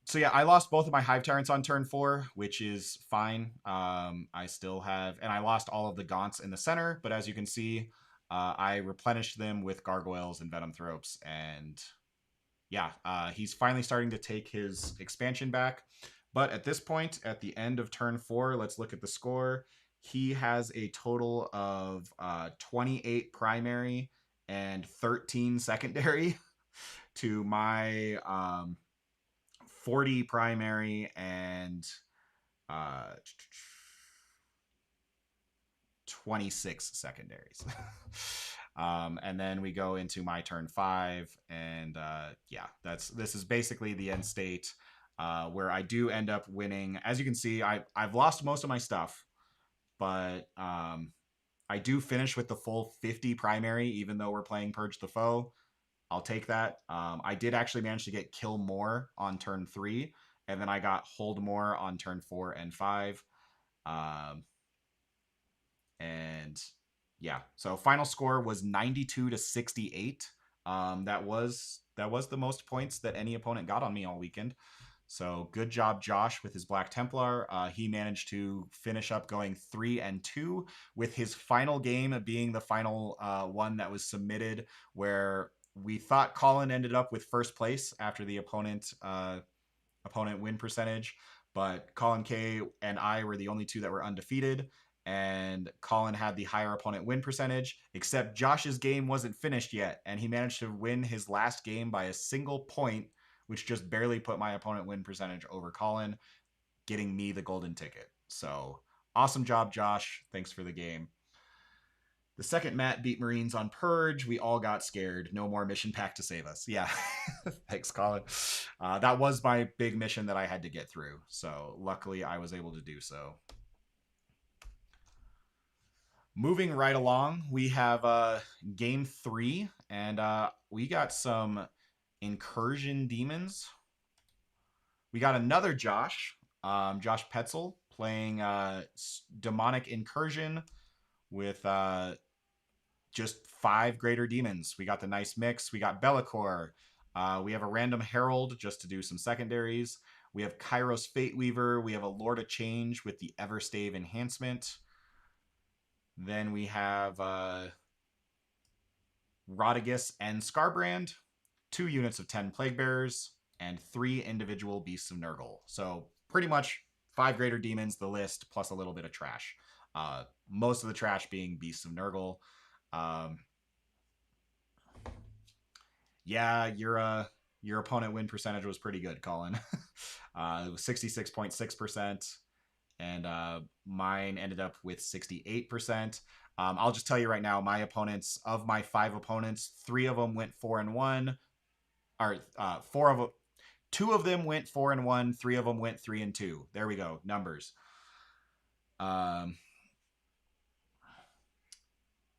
[SPEAKER 1] So yeah, I lost both of my Hive Tyrants on turn 4, which is fine. I still have... And I lost all of the Gaunts in the center, but as you can see, I replenished them with Gargoyles and Venom Thropes. And yeah, he's finally starting to take his expansion back. But at this point, at the end of turn 4, let's look at the score. He has a total of 28 primary and 13 secondary to my 40 primary and 26 secondaries. And then we go into my turn 5, and yeah, this is basically the end state, where I do end up winning. As you can see, I've lost most of my stuff, but I do finish with the full 50 primary, even though we're playing Purge the Foe. I'll take that. I did actually manage to get Kill More on turn 3, and then I got Hold More on turn 4 and 5. And yeah, so final score was 92 to 68. That was the most points that any opponent got on me all weekend. So good job, Josh, with his Black Templar. He managed to finish up going 3-2, with his final game being the final one that was submitted, where we thought Colin ended up with first place after the opponent win percentage, but Colin K and I were the only two that were undefeated, and Colin had the higher opponent win percentage, except Josh's game wasn't finished yet, and he managed to win his last game by a single point, which just barely put my opponent win percentage over Colin, getting me the golden ticket. So awesome job, Josh. Thanks for the game. The second Matt beat Marines on Purge. We all got scared. No more mission pack to save us. Yeah. Thanks, Colin. That was my big mission that I had to get through. So luckily I was able to do so. Moving right along, we have game 3, and we got some Incursion Demons. We got another Josh, Josh Petzel, playing Demonic Incursion with just 5 Greater Demons. We got the nice mix. We got Bellicor. We have a random Herald just to do some secondaries. We have Kairos Fate Weaver. We have a Lord of Change with the Everstave enhancement. Then we have Rodigus and Scarbrand, 2 units of 10 Plague Bearers, and 3 individual Beasts of Nurgle. So pretty much 5 Greater Demons, the list, plus a little bit of trash. Most of the trash being Beasts of Nurgle. Yeah, your opponent win percentage was pretty good, Colin. It was 66.6%. And mine ended up with 68%. I'll just tell you right now, my opponents, of my 5 opponents, 3 of them went 4-1. Or 2 of them went 4-1. 3 of them went 3-2. There we go, numbers.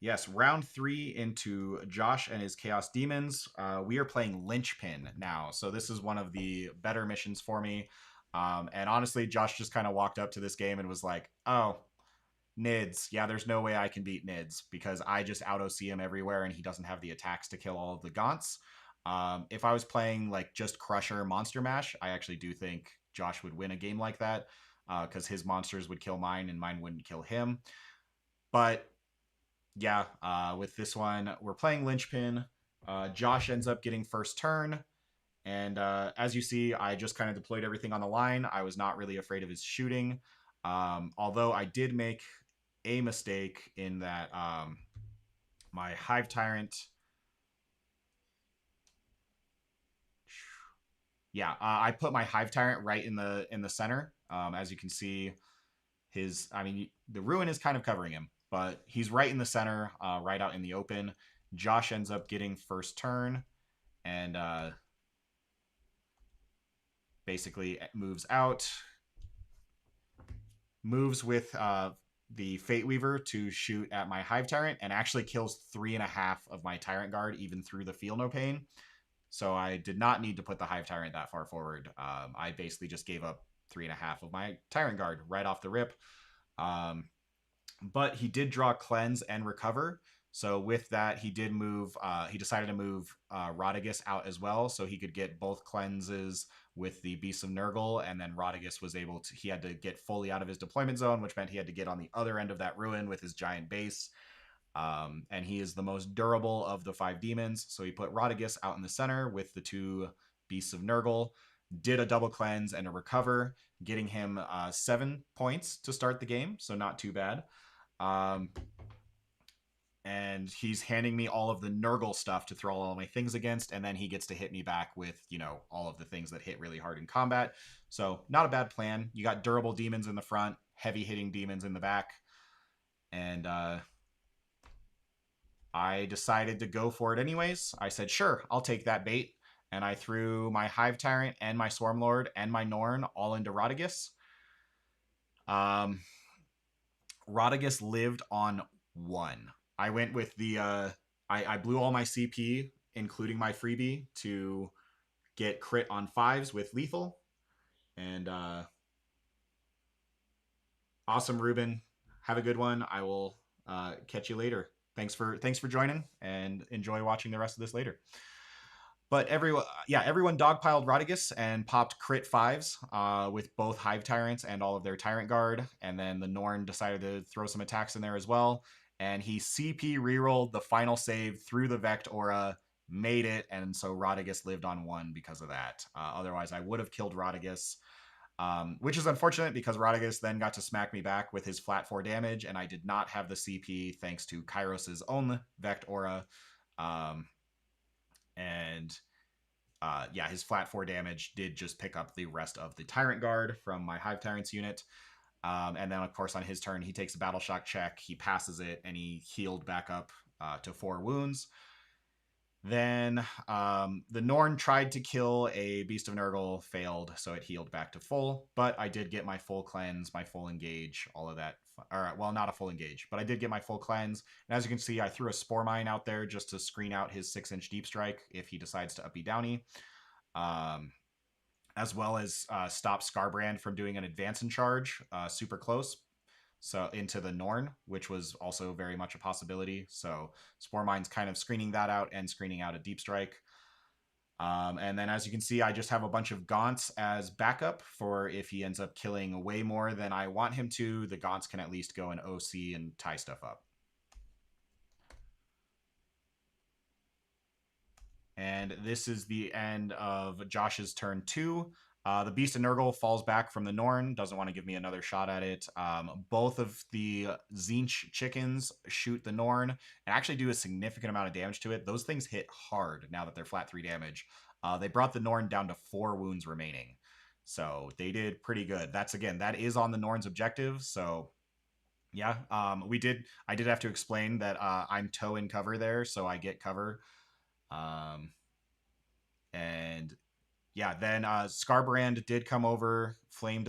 [SPEAKER 1] Yes, round 3 into Josh and his Chaos Demons. We are playing Lynchpin now. So this is one of the better missions for me. And honestly, Josh just kind of walked up to this game and was like, oh, Nids. Yeah, there's no way I can beat Nids because I just out OC him everywhere and he doesn't have the attacks to kill all of the Gaunts. If I was playing like just Crusher Monster Mash, I actually do think Josh would win a game like that because his monsters would kill mine and mine wouldn't kill him. But yeah, with this one, we're playing Lynchpin. Josh ends up getting first turn. And as you see, I just kind of deployed everything on the line. I was not really afraid of his shooting. Although I did make a mistake in that my Hive Tyrant. Yeah, I put my Hive Tyrant right in the center. As you can see, the ruin is kind of covering him, but he's right in the center, right out in the open. Josh ends up getting first turn and basically moves out, moves with the Fate Weaver to shoot at my Hive Tyrant, and actually kills 3.5 of my Tyrant Guard, even through the Feel No Pain. So I did not need to put the Hive Tyrant that far forward. I basically just gave up 3.5 of my Tyrant Guard right off the rip. But he did draw Cleanse and Recover. So with that, he did move. He decided to move Rodigus out as well, so he could get both cleanses with the Beast of Nurgle, and then Rodigus was able to. He had to get fully out of his deployment zone, which meant he had to get on the other end of that ruin with his giant base. And he is the most durable of the 5 demons, so he put Rodigus out in the center with the 2 Beasts of Nurgle. Did a double cleanse and a recover, getting him 7 points to start the game, so not too bad. And he's handing me all of the Nurgle stuff to throw all my things against, and then he gets to hit me back with, all of the things that hit really hard in combat. So not a bad plan. You got durable demons in the front, heavy hitting demons in the back, and I decided to go for it anyways. I said, sure, I'll take that bait, and I threw my Hive Tyrant and my Swarmlord and my Norn all into Rodigus. Rodigus lived on 1. I went with the I blew all my CP, including my freebie, to get crit on 5s with lethal. And awesome, Ruben. Have a good one. I will catch you later. Thanks for joining, and enjoy watching the rest of this later. But everyone dogpiled Rodigus and popped crit 5s with both Hive Tyrants and all of their Tyrant Guard. And then the Norn decided to throw some attacks in there as well. And he CP rerolled the final save through the Vect Aura, made it, and so Rodigus lived on 1 because of that. Otherwise, I would have killed Rodigus, which is unfortunate because Rodigus then got to smack me back with his flat 4 damage, and I did not have the CP thanks to Kairos' own Vect Aura. His flat 4 damage did just pick up the rest of the Tyrant Guard from my Hive Tyrants unit. And then, of course, on his turn, he takes a Battle Shock check, he passes it, and he healed back up to 4 wounds. Then the Norn tried to kill a Beast of Nurgle, failed, so it healed back to full. But I did get my full cleanse, my full engage, all of that. Well, not a full engage, but I did get my full cleanse. And as you can see, I threw a Spore Mine out there just to screen out his 6-inch Deep Strike if he decides to uppy downy. As well as stop Scarbrand from doing an advance and charge super close, so into the Norn, which was also very much a possibility. So Spore Mine's kind of screening that out and screening out a Deep Strike. And then as you can see, I just have a bunch of Gaunts as backup for if he ends up killing way more than I want him to, the Gaunts can at least go and OC and tie stuff up. And this is the end of Josh's turn 2. The Beast of Nurgle falls back from the Norn, doesn't want to give me another shot at it. Both of the Tzeentch chickens shoot the Norn and actually do a significant amount of damage to it. Those things hit hard now that they're flat 3 damage. They brought the Norn down to 4 wounds remaining. So they did pretty good. That is on the Norn's objective. So yeah, I did have to explain that I'm toe in cover there, so I get cover. And yeah, then Scarbrand did come over, flamed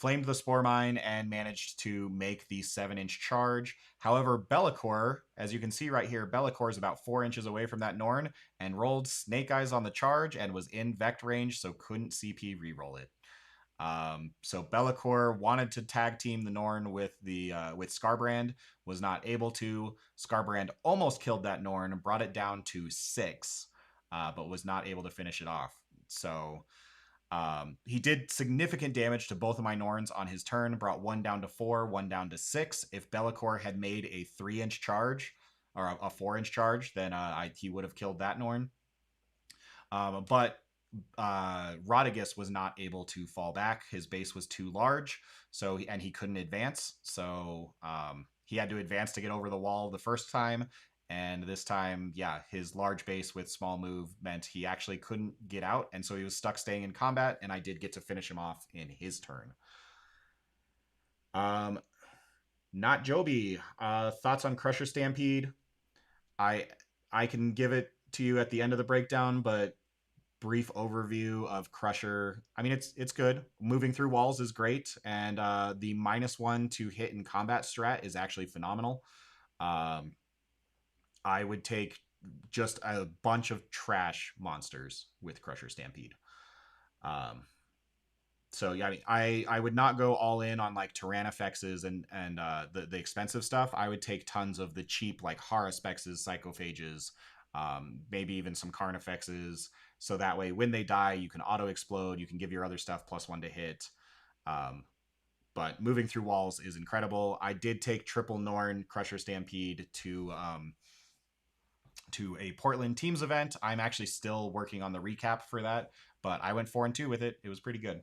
[SPEAKER 1] flamed the Spore Mine and managed to make the 7-inch charge. However, Be'lakor, as you can see right here, Be'lakor is about 4 inches away from that Norn and rolled Snake Eyes on the charge and was in Vect range, so couldn't CP reroll it. So Be'lakor wanted to tag team the Norn with Skarbrand, was not able to. Skarbrand almost killed that Norn, brought it down to 6, but was not able to finish it off. So he did significant damage to both of my Norns on his turn, brought one down to 4, one down to 6. If Be'lakor had made a 3-inch charge, or a 4-inch charge, then he would have killed that Norn. But Rodriguez was not able to fall back. His base was too large, and he couldn't advance. So he had to advance to get over the wall the first time. And this time, yeah, his large base with small move meant he actually couldn't get out. And so he was stuck staying in combat, and I did get to finish him off in his turn. Not Joby. Thoughts on Crusher Stampede? I can give it to you at the end of the breakdown, but brief overview of Crusher. I mean, it's good. Moving through walls is great, and the -1 to hit in combat strat is actually phenomenal. I would take just a bunch of trash monsters with Crusher Stampede. So yeah, I would not go all in on like Tyrannifexes and the expensive stuff. I would take tons of the cheap like Haraspexes, Psychophages, maybe even some Carnifexes. So that way, when they die, you can auto explode. You can give your other stuff +1 to hit. But moving through walls is incredible. I did take triple Norn Crusher Stampede to a Portland Teams event. I'm actually still working on the recap for that, but I went 4-2 with it. It was pretty good.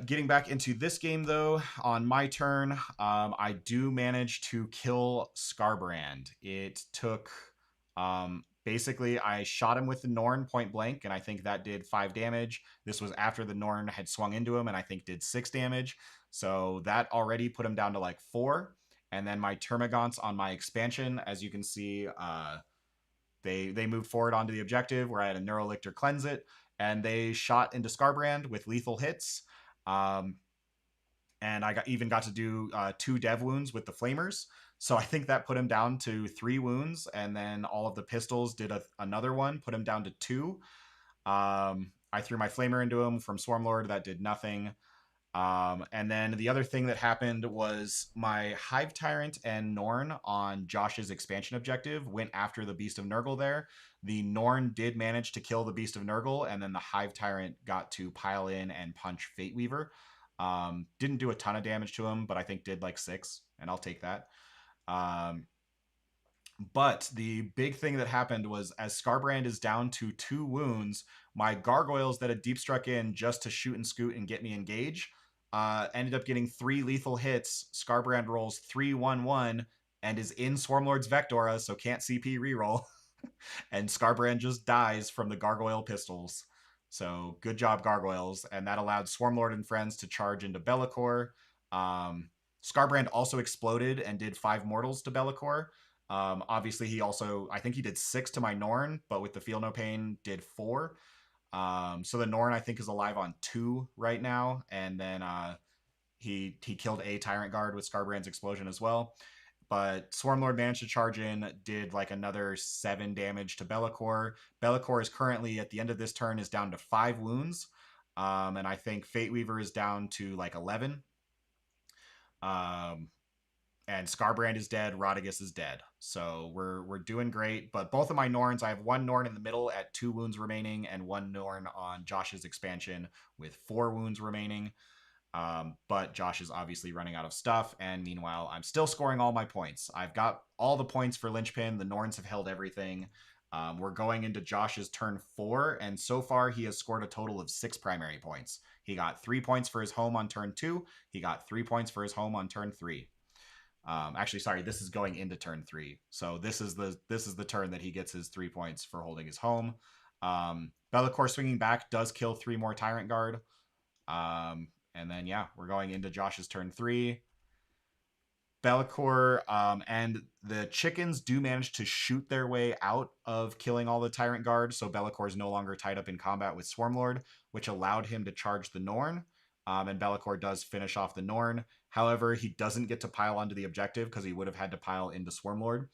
[SPEAKER 1] Getting back into this game, though, on my turn, I do manage to kill Skarbrand. It took, basically, I shot him with the Norn point blank, and I think that did 5 damage. This was after the Norn had swung into him, and I think did 6 damage. So that already put him down to like 4. And then my Termagants on my expansion, as you can see, they moved forward onto the objective where I had a Neurolictor cleanse it, and they shot into Skarbrand with lethal hits. And I even got to do 2 dev wounds with the Flamers. So I think that put him down to 3 wounds, and then all of the pistols did another one, put him down to 2. I threw my Flamer into him from Swarmlord. That did nothing. And then the other thing that happened was my Hive Tyrant and Norn on Josh's expansion objective went after the Beast of Nurgle there. The Norn did manage to kill the Beast of Nurgle, and then the Hive Tyrant got to pile in and punch Fate Weaver. Didn't do a ton of damage to him, but I think did like 6, and I'll take that. But the big thing that happened was as Skarbrand is down to 2 wounds, my Gargoyles that had deep struck in just to shoot and scoot and get me engaged ended up getting 3 lethal hits. Skarbrand rolls 3-1-1 and is in Swarmlord's Vectora, so can't CP reroll. And Skarbrand just dies from the Gargoyle pistols. So good job, Gargoyles. And that allowed Swarmlord and friends to charge into Be'lakor. Skarbrand also exploded and did 5 mortals to Be'lakor. Obviously, he also, I think he did 6 to my Norn, but with the Feel No Pain, did 4. So the Norn, I think, is alive on 2 right now. And then he killed a Tyrant Guard with Skarbrand's explosion as well. But Swarmlord managed to charge in, did like another 7 damage to Be'lakor. Be'lakor is currently, at the end of this turn, is down to 5 wounds. And I think Fate Weaver is down to like 11. And Skarbrand is dead, Rodriguez is dead. So we're doing great. But both of my Norns, I have 1 Norn in the middle at 2 wounds remaining, and 1 Norn on Josh's expansion with 4 wounds remaining. But Josh is obviously running out of stuff, and meanwhile, I'm still scoring all my points. I've got all the points for Linchpin. The Norns have held everything. We're going into Josh's turn 4, and so far he has scored a total of 6 primary points. He got 3 points for his home on turn 2. He got 3 points for his home on turn 3. Actually, sorry, this is going into turn 3. So this is the turn that he gets his 3 points for holding his home. Be'lakor swinging back does kill 3 more Tyrant Guard. And then, yeah, we're going into Josh's turn 3. Be'lakor and the chickens do manage to shoot their way out of killing all the Tyrant Guard. So Be'lakor is no longer tied up in combat with Swarmlord, which allowed him to charge the Norn. and Be'lakor does finish off the Norn. However, he doesn't get to pile onto the objective because he would have had to pile into Swarmlord.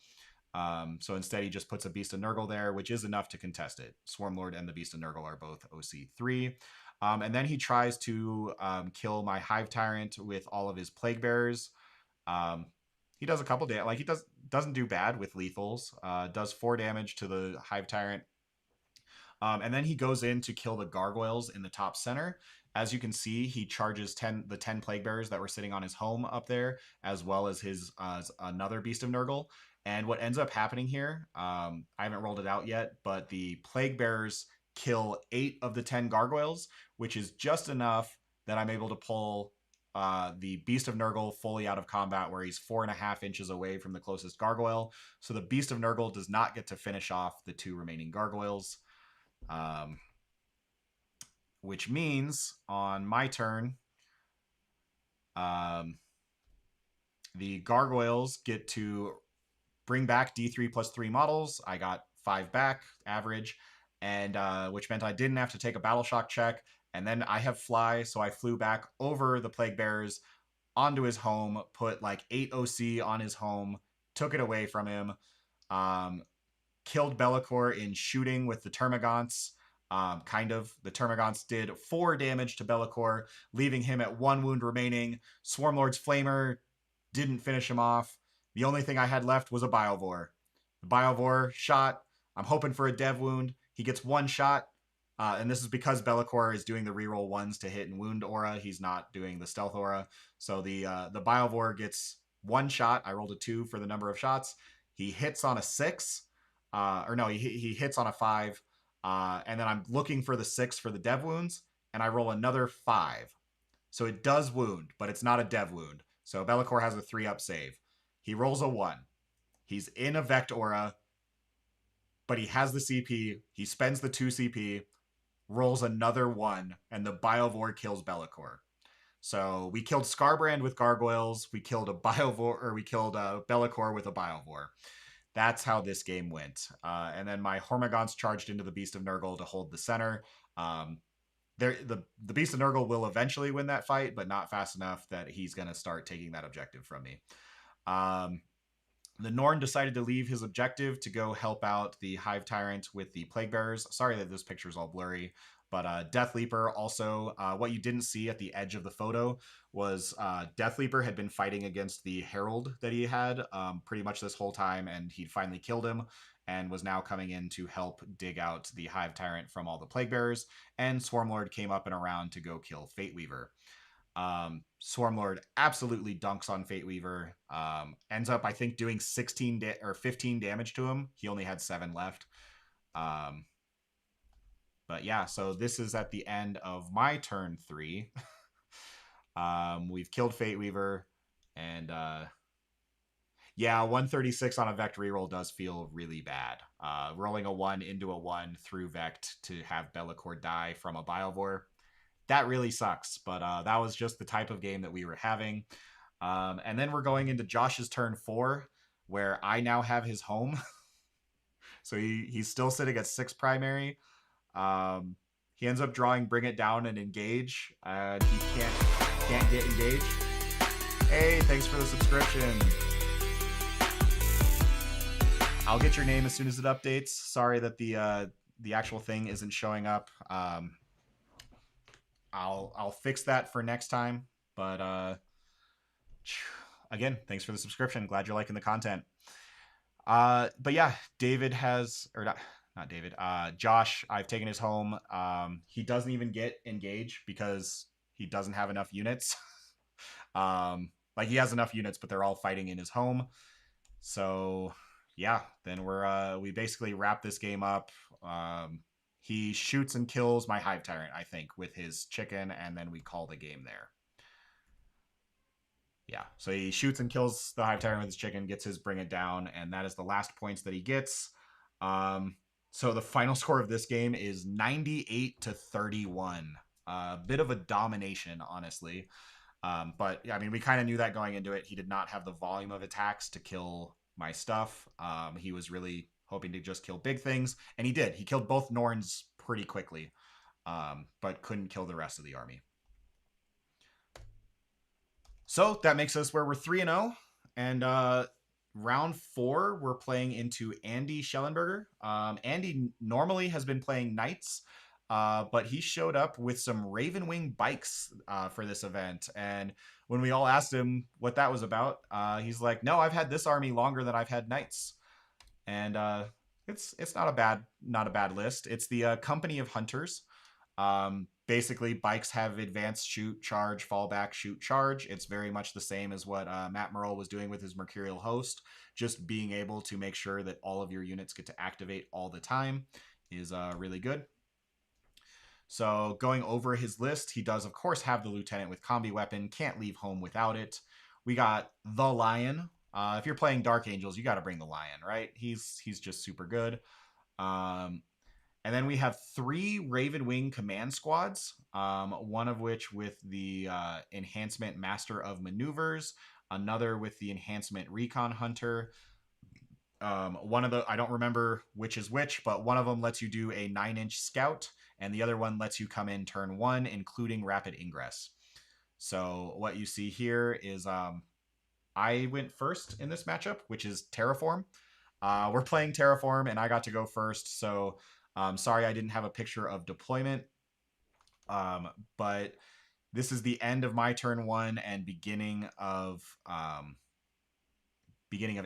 [SPEAKER 1] So instead, he just puts a Beast of Nurgle there, which is enough to contest it. Swarmlord and the Beast of Nurgle are both OC3. And then he tries to kill my Hive Tyrant with all of his Plague Bearers. He does a couple damage. Like, he doesn't do bad with lethals. Does 4 damage to the Hive Tyrant. And then he goes in to kill the gargoyles in the top center. As you can see, he charges the 10 Plague Bearers that were sitting on his home up there, as well as his another Beast of Nurgle. And what ends up happening here, I haven't rolled it out yet, but the Plague Bearers kill 8 of the 10 gargoyles, which is just enough that I'm able to pull the Beast of Nurgle fully out of combat, where he's 4.5 inches away from the closest gargoyle. So the Beast of Nurgle does not get to finish off the 2 remaining gargoyles. Which means on my turn, the gargoyles get to bring back D3 plus 3 models. I got 5 back, average, and which meant I didn't have to take a battle shock check. And then I have fly, so I flew back over the Plague Bearers onto his home, put like 8 OC on his home, took it away from him, killed Be'lakor in shooting with the Termagants. The Termagants did 4 damage to Be'lakor, leaving him at 1 wound remaining. Swarmlord's Flamer didn't finish him off. The only thing I had left was a Biovore. The Biovore shot. I'm hoping for a Dev wound. He gets 1 shot. And this is because Be'lakor is doing the reroll 1s to hit and wound aura. He's not doing the stealth aura. So the Biovore gets 1 shot. I rolled a 2 for the number of shots. He hits on a 6. He hits on a 5. And then I'm looking for the 6 for the Dev wounds. And I roll another 5. So it does wound, but it's not a Dev wound. So Be'lakor has a 3-up save. He rolls a 1. He's in a Vect aura, but he has the CP. He spends the 2 CP, rolls another 1, and the Biovore kills Be'lakor. So we killed Scarbrand with gargoyles. We killed Be'lakor with a Biovore. That's how this game went. And then my Hormagaunts charged into the Beast of Nurgle to hold the center. The Beast of Nurgle will eventually win that fight, but not fast enough that he's going to start taking that objective from me. The Norn decided to leave his objective to go help out the Hive Tyrant with the Plague Bearers. Sorry that this picture is all blurry, but Death Leaper also, what you didn't see at the edge of the photo was Death Leaper had been fighting against the Herald that he had pretty much this whole time, and he'd finally killed him and was now coming in to help dig out the Hive Tyrant from all the Plague Bearers, and Swarmlord came up and around to go kill Fate Weaver. Swarmlord absolutely dunks on Fate Weaver. Ends up, I think, doing 15 damage to him. He only had 7 left. But yeah, so this is at the end of my turn 3. We've killed Fate Weaver, and yeah, 136 on a Vect reroll does feel really bad. Rolling a 1 into a 1 through Vect to have Be'lakor die from a Biovore. That really sucks, but that was just the type of game that we were having. And then we're going into Josh's turn 4, where I now have his home. So he's still sitting at 6 primary. He ends up drawing Bring It Down and Engage. And he can't get engaged. Hey, thanks for the subscription. I'll get your name as soon as it updates. Sorry that the actual thing isn't showing up. I'll fix that for next time. But again, thanks for the subscription. Glad you're liking the content. But yeah, David has, or not David, Josh, I've taken his home. He doesn't even get engaged because he doesn't have enough units. Like, he has enough units, but they're all fighting in his home. So yeah, then we basically wrap this game up. He shoots and kills my Hive Tyrant, I think, with his chicken, and then we call the game there. Yeah, so he shoots and kills the Hive Tyrant with his chicken, gets his Bring It Down, and that is the last points that he gets. So the final score of this game is 98-31. A bit of a domination, honestly. But yeah, I mean, we kind of knew that going into it. He did not have the volume of attacks to kill my stuff. He was really hoping to just kill big things, and he did. He killed both Norns pretty quickly, but couldn't kill the rest of the army. So that makes us where we're 3-0. And round 4, we're playing into Andy Schellenberger. Andy normally has been playing Knights, but he showed up with some Ravenwing bikes for this event. And when we all asked him what that was about, he's like, "No, I've had this army longer than I've had Knights." And it's not a bad list. It's the Company of Hunters. Basically, bikes have advanced shoot, charge, fall back, shoot, charge. It's very much the same as what Matt Merle was doing with his Mercurial Host. Just being able to make sure that all of your units get to activate all the time is really good. So going over his list, he does, of course, have the Lieutenant with Combi Weapon. Can't leave home without it. We got the Lion. If you're playing Dark Angels, you got to bring the Lion, right? He's just super good. Um, and then we have 3 Ravenwing command squads, one of which with the enhancement Master of Maneuvers, another with the enhancement Recon Hunter. One of the, I don't remember which is which, but one of them lets you do a 9-inch scout, and the other one lets you come in turn 1, including rapid ingress. So what you see here is I went first in this matchup, which is Terraform. We're playing Terraform, and I got to go first, so sorry I didn't have a picture of deployment. But this is the end of my turn 1 and beginning of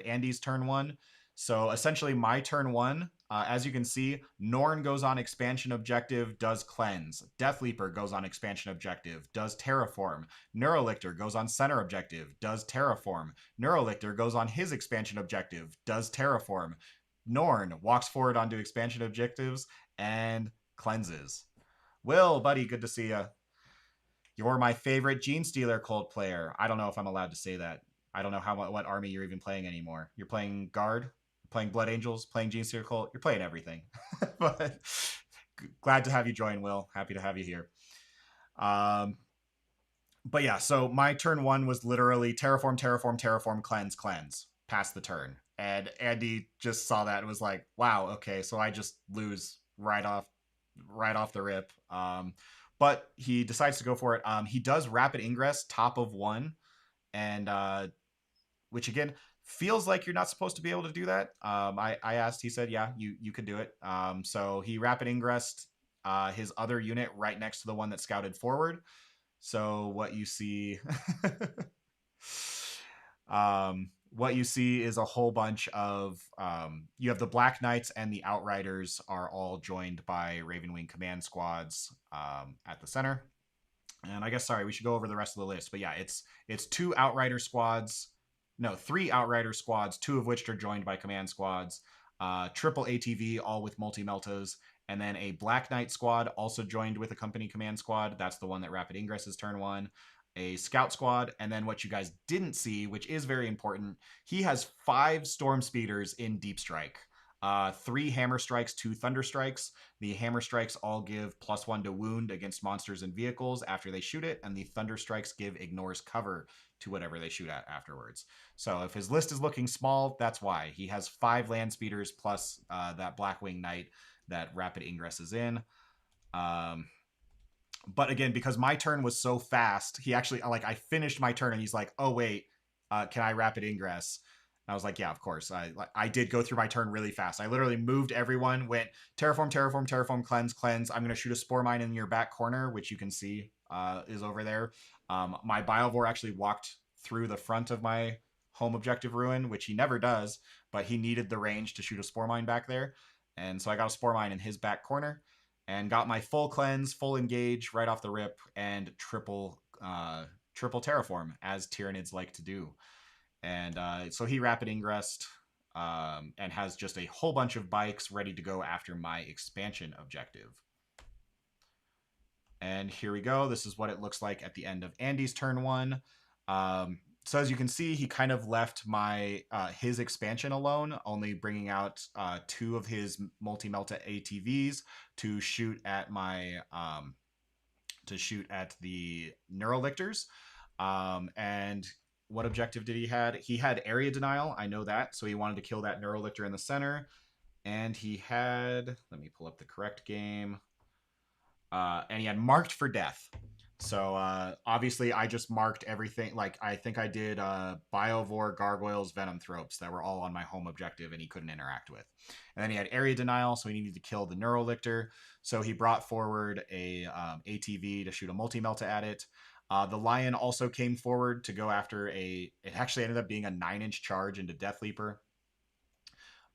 [SPEAKER 1] Andy's turn 1. So essentially my turn 1, as you can see, Norn goes on expansion objective, does cleanse. Death Leaper goes on expansion objective, does terraform. Neurolictor goes on center objective, does terraform. Neurolictor goes on his expansion objective, does terraform. Norn walks forward onto expansion objectives and cleanses. Will, buddy, good to see you. You're my favorite Gene Stealer cult player. I don't know if I'm allowed to say that. I don't know what army you're even playing anymore. You're playing Guard, playing Blood Angels, playing Gene Stealer cult. You're playing everything. But glad to have you join, Will. Happy to have you here. But yeah, so my turn 1 was literally terraform, terraform, terraform, cleanse, cleanse. Pass the turn. And Andy just saw that and was like, "Wow, okay, so I just lose right off the rip." But he decides to go for it. He does rapid ingress top of 1, and which again feels like you're not supposed to be able to do that. I asked, he said, "Yeah, you could do it." So he rapid ingressed his other unit right next to the one that scouted forward. So what you see, what you see is a whole bunch of you have the Black Knights and the Outriders are all joined by Ravenwing command squads at the center. And I guess, sorry, we should go over the rest of the list. But yeah, it's 2 Outrider squads, no, 3 Outrider squads, 2 of which are joined by command squads, triple ATV, all with multi-meltas, and then a Black Knight squad also joined with a company command squad. That's the one that rapid ingress is turn 1. A scout squad, and then what you guys didn't see, which is very important, he has 5 storm speeders in deep strike. 3 hammer strikes, 2 thunder strikes. The hammer strikes all give +1 to wound against monsters and vehicles after they shoot it, and the thunder strikes give ignores cover to whatever they shoot at afterwards. So if his list is looking small, that's why. He has 5 land speeders plus that Blackwing Knight that rapid ingress is in. But again, because my turn was so fast, he actually, like, I finished my turn and he's like, "Oh wait, can I rapid ingress?" I was like, "Yeah, of course." I did go through my turn really fast. I literally moved everyone, went terraform, terraform, terraform, cleanse, cleanse. I'm going to shoot a spore mine in your back corner, which you can see is over there. My Biovore actually walked through the front of my home objective ruin, which he never does, but he needed the range to shoot a spore mine back there. And so I got a spore mine in his back corner and got my full cleanse, full engage right off the rip, and triple terraform, as Tyranids like to do. And so he rapid ingressed and has just a whole bunch of bikes ready to go after my expansion objective. And here we go. This is what it looks like at the end of Andy's turn 1. So as you can see, he kind of left my his expansion alone, only bringing out 2 of his multi-melta ATVs to shoot at my the Neurolictors. And what objective did he had? He had area denial. I know that. So he wanted to kill that Neurolictor in the center. And he had, let me pull up the correct game. And he had marked for death. So obviously, I just marked everything. Like I think I did Biovore, Gargoyles, Venomthropes that were all on my home objective, and he couldn't interact with. And then he had area denial, so he needed to kill the Neurolictor. So he brought forward a ATV to shoot a multi-melta at it. The Lion also came forward to go after a. It actually ended up being a 9-inch charge into Death Leaper.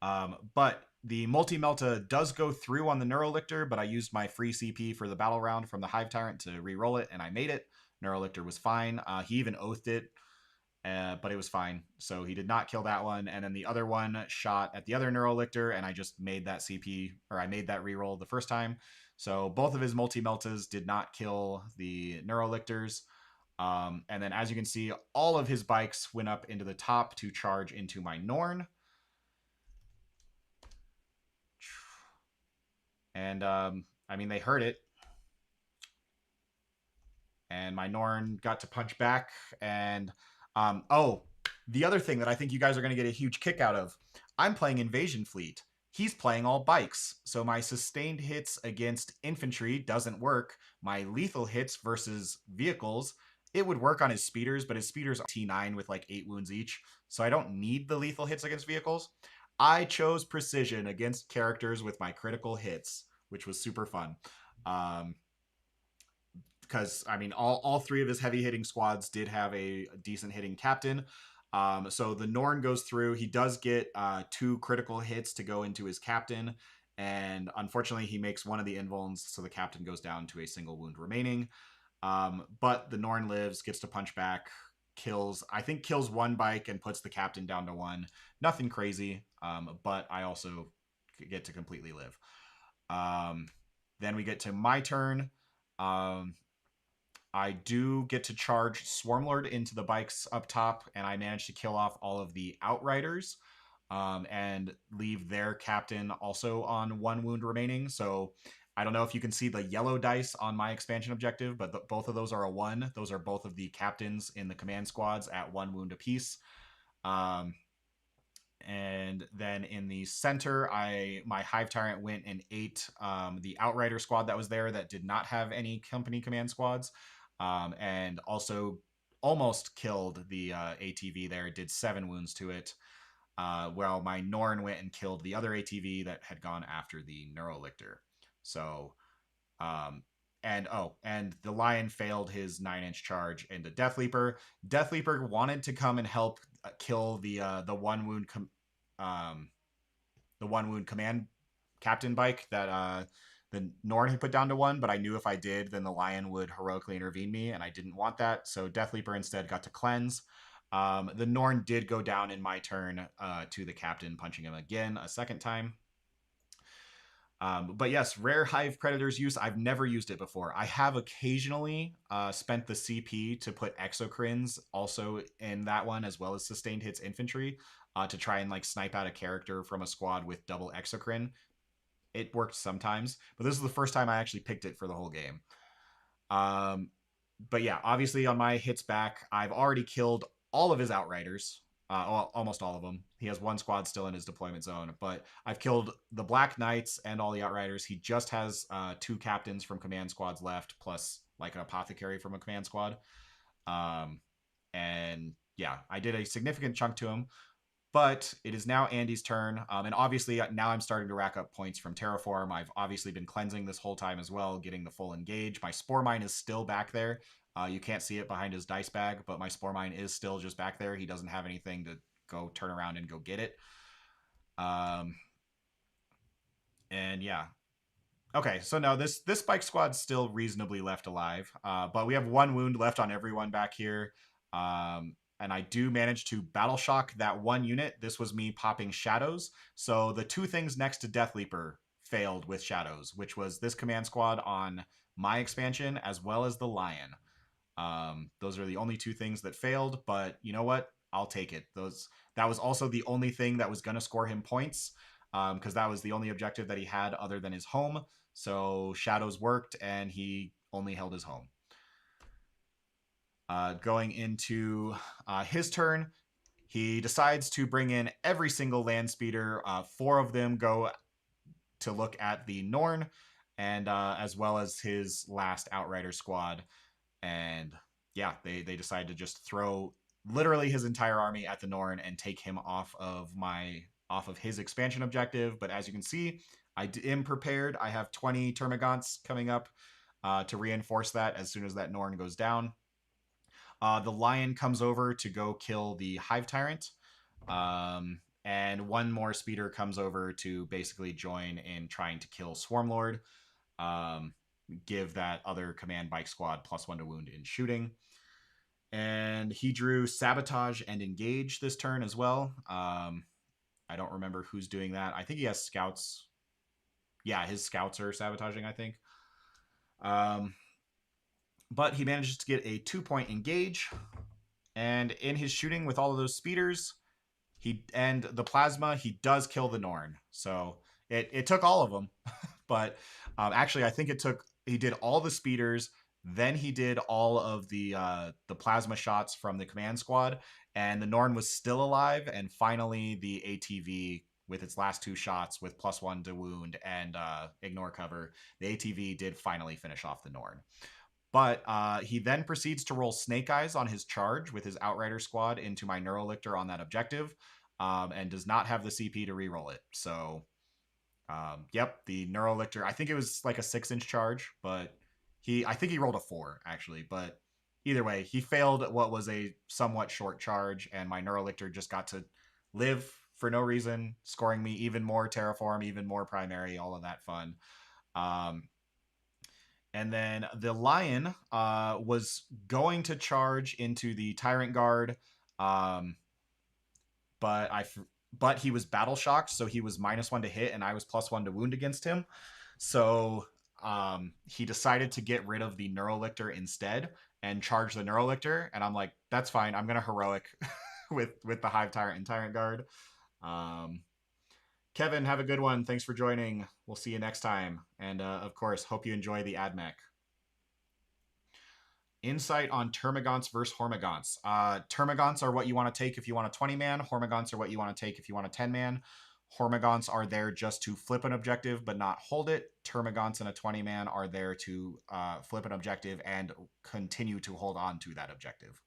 [SPEAKER 1] But the multi-melta does go through on the Neurolictor, but I used my free CP for the battle round from the Hive Tyrant to re-roll it, and I made it. Neurolictor was fine. He even oathed it, but it was fine. So he did not kill that one. And then the other one shot at the other Neurolictor, and I just made that CP, or I made that re-roll the first time. So both of his multi-meltas did not kill the Neurolictors. And then as you can see, all of his bikes went up into the top to charge into my Norn. And I mean, they heard it. And my Norn got to punch back. And oh, the other thing that I think you guys are going to get a huge kick out of, I'm playing Invasion Fleet. He's playing all bikes. So my sustained hits against infantry doesn't work. My lethal hits versus vehicles, it would work on his speeders, but his speeders are T9 with like 8 wounds each. So I don't need the lethal hits against vehicles. I chose precision against characters with my critical hits, which was super fun. Because I mean, all three of his heavy hitting squads did have a decent hitting captain. So the Norn goes through. He does get 2 critical hits to go into his captain, and unfortunately, he makes one of the invulns, so the captain goes down to a single wound remaining. But the Norn lives, gets to punch back, kills one bike and puts the captain down to 1. Nothing crazy, but I also get to completely live. Then we get to my turn. I do get to charge Swarmlord into the bikes up top, and I manage to kill off all of the Outriders and leave their captain also on 1 wound remaining. So I don't know if you can see the yellow dice on my expansion objective, but both of those are a 1. Those are both of the captains in the command squads at 1 wound apiece. And then in the center, my Hive Tyrant went and ate the Outrider squad that was there that did not have any company command squads, and also almost killed the ATV there. It did 7 wounds to it, while my Norn went and killed the other ATV that had gone after the Neurolictor. So, and the Lion failed his 9-inch charge into Death Leaper. Death Leaper wanted to come and help kill the 1 wound command captain bike that the Norn had put down to 1, but I knew if I did, then the Lion would heroically intervene me, and I didn't want that. So Death Leaper instead got to cleanse. The Norn did go down in my turn to the captain, punching him again a second time. But yes, rare Hive Predator's use, I've never used it before. I have occasionally spent the CP to put Exocrines also in that one, as well as Sustained Hits Infantry, to try and like snipe out a character from a squad with double Exocrine. It worked sometimes, but this is the first time I actually picked it for the whole game. But yeah, obviously on my hits back, I've already killed all of his Outriders. Almost all of them. He has 1 squad still in his deployment zone, but I've killed the Black Knights and all the Outriders. He just has 2 captains from command squads left, plus like an apothecary from a command squad. And yeah, I did a significant chunk to him, but it is now Andy's turn. And obviously now I'm starting to rack up points from Terraform. I've obviously been cleansing this whole time as well, getting the full engage. My Spore Mine is still back there. You can't see it behind his dice bag, but my Spore Mine is still just back there. He doesn't have anything to go turn around and go get it. And yeah. Okay, so no, this bike squad's still reasonably left alive. But we have 1 wound left on everyone back here. And I do manage to battle shock that 1 unit. This was me popping shadows. So the 2 things next to Death Leaper failed with shadows, which was this command squad on my expansion, as well as the Lion. Those are the only 2 things that failed, but you know what? I'll take it. That was also the only thing that was going to score him points, because that was the only objective that he had other than his home. So shadows worked, and he only held his home. Going into his turn, he decides to bring in every single land speeder. 4 of them go to look at the Norn. and as well as his last Outrider squad. And yeah, they decided to just throw literally his entire army at the Norn and take him off of his expansion objective. But as you can see, I am prepared. I have 20 Termagants coming up to reinforce that as soon as that Norn goes down. The Lion comes over to go kill the Hive Tyrant. And one more speeder comes over to basically join in trying to kill Swarmlord. Give that other command bike squad +1 to wound in shooting. And he drew Sabotage and Engage this turn as well. I don't remember who's doing that. I think he has scouts. Yeah, his scouts are sabotaging, I think. But he manages to get a 2-point engage. And in his shooting with all of those speeders, and the plasma, he does kill the Norn. So it took all of them. But actually, I think he did all the speeders, then he did all of the plasma shots from the command squad, and the Norn was still alive. And finally, the ATV with its last 2 shots with +1 to wound and ignore cover, the ATV did finally finish off the Norn. But he then proceeds to roll Snake Eyes on his charge with his Outrider squad into my Neurolictor on that objective, and does not have the CP to reroll it. So, yep, the Neurolictor, I think it was like a 6-inch charge, but I think he rolled a 4, actually. But either way, he failed what was a somewhat short charge, and my Neurolictor just got to live for no reason, scoring me even more Terraform, even more Primary, all of that fun. And then the Lion was going to charge into the Tyrant Guard, but he was battle shocked, so he was -1 to hit, and I was +1 to wound against him. So he decided to get rid of the Neurolictor instead and charge the Neurolictor, and I'm like, that's fine. I'm gonna heroic with the Hive Tyrant and Tyrant Guard. Kevin, have a good one. Thanks for joining. We'll see you next time. And of course, hope you enjoy the AdMech. Insight on Termagants versus Hormagaunts. Termagants are what you want to take if you want a 20-man. Hormagaunts are what you want to take if you want a 10-man. Hormagaunts are there just to flip an objective but not hold it. Termagants in a 20-man are there to flip an objective and continue to hold on to that objective.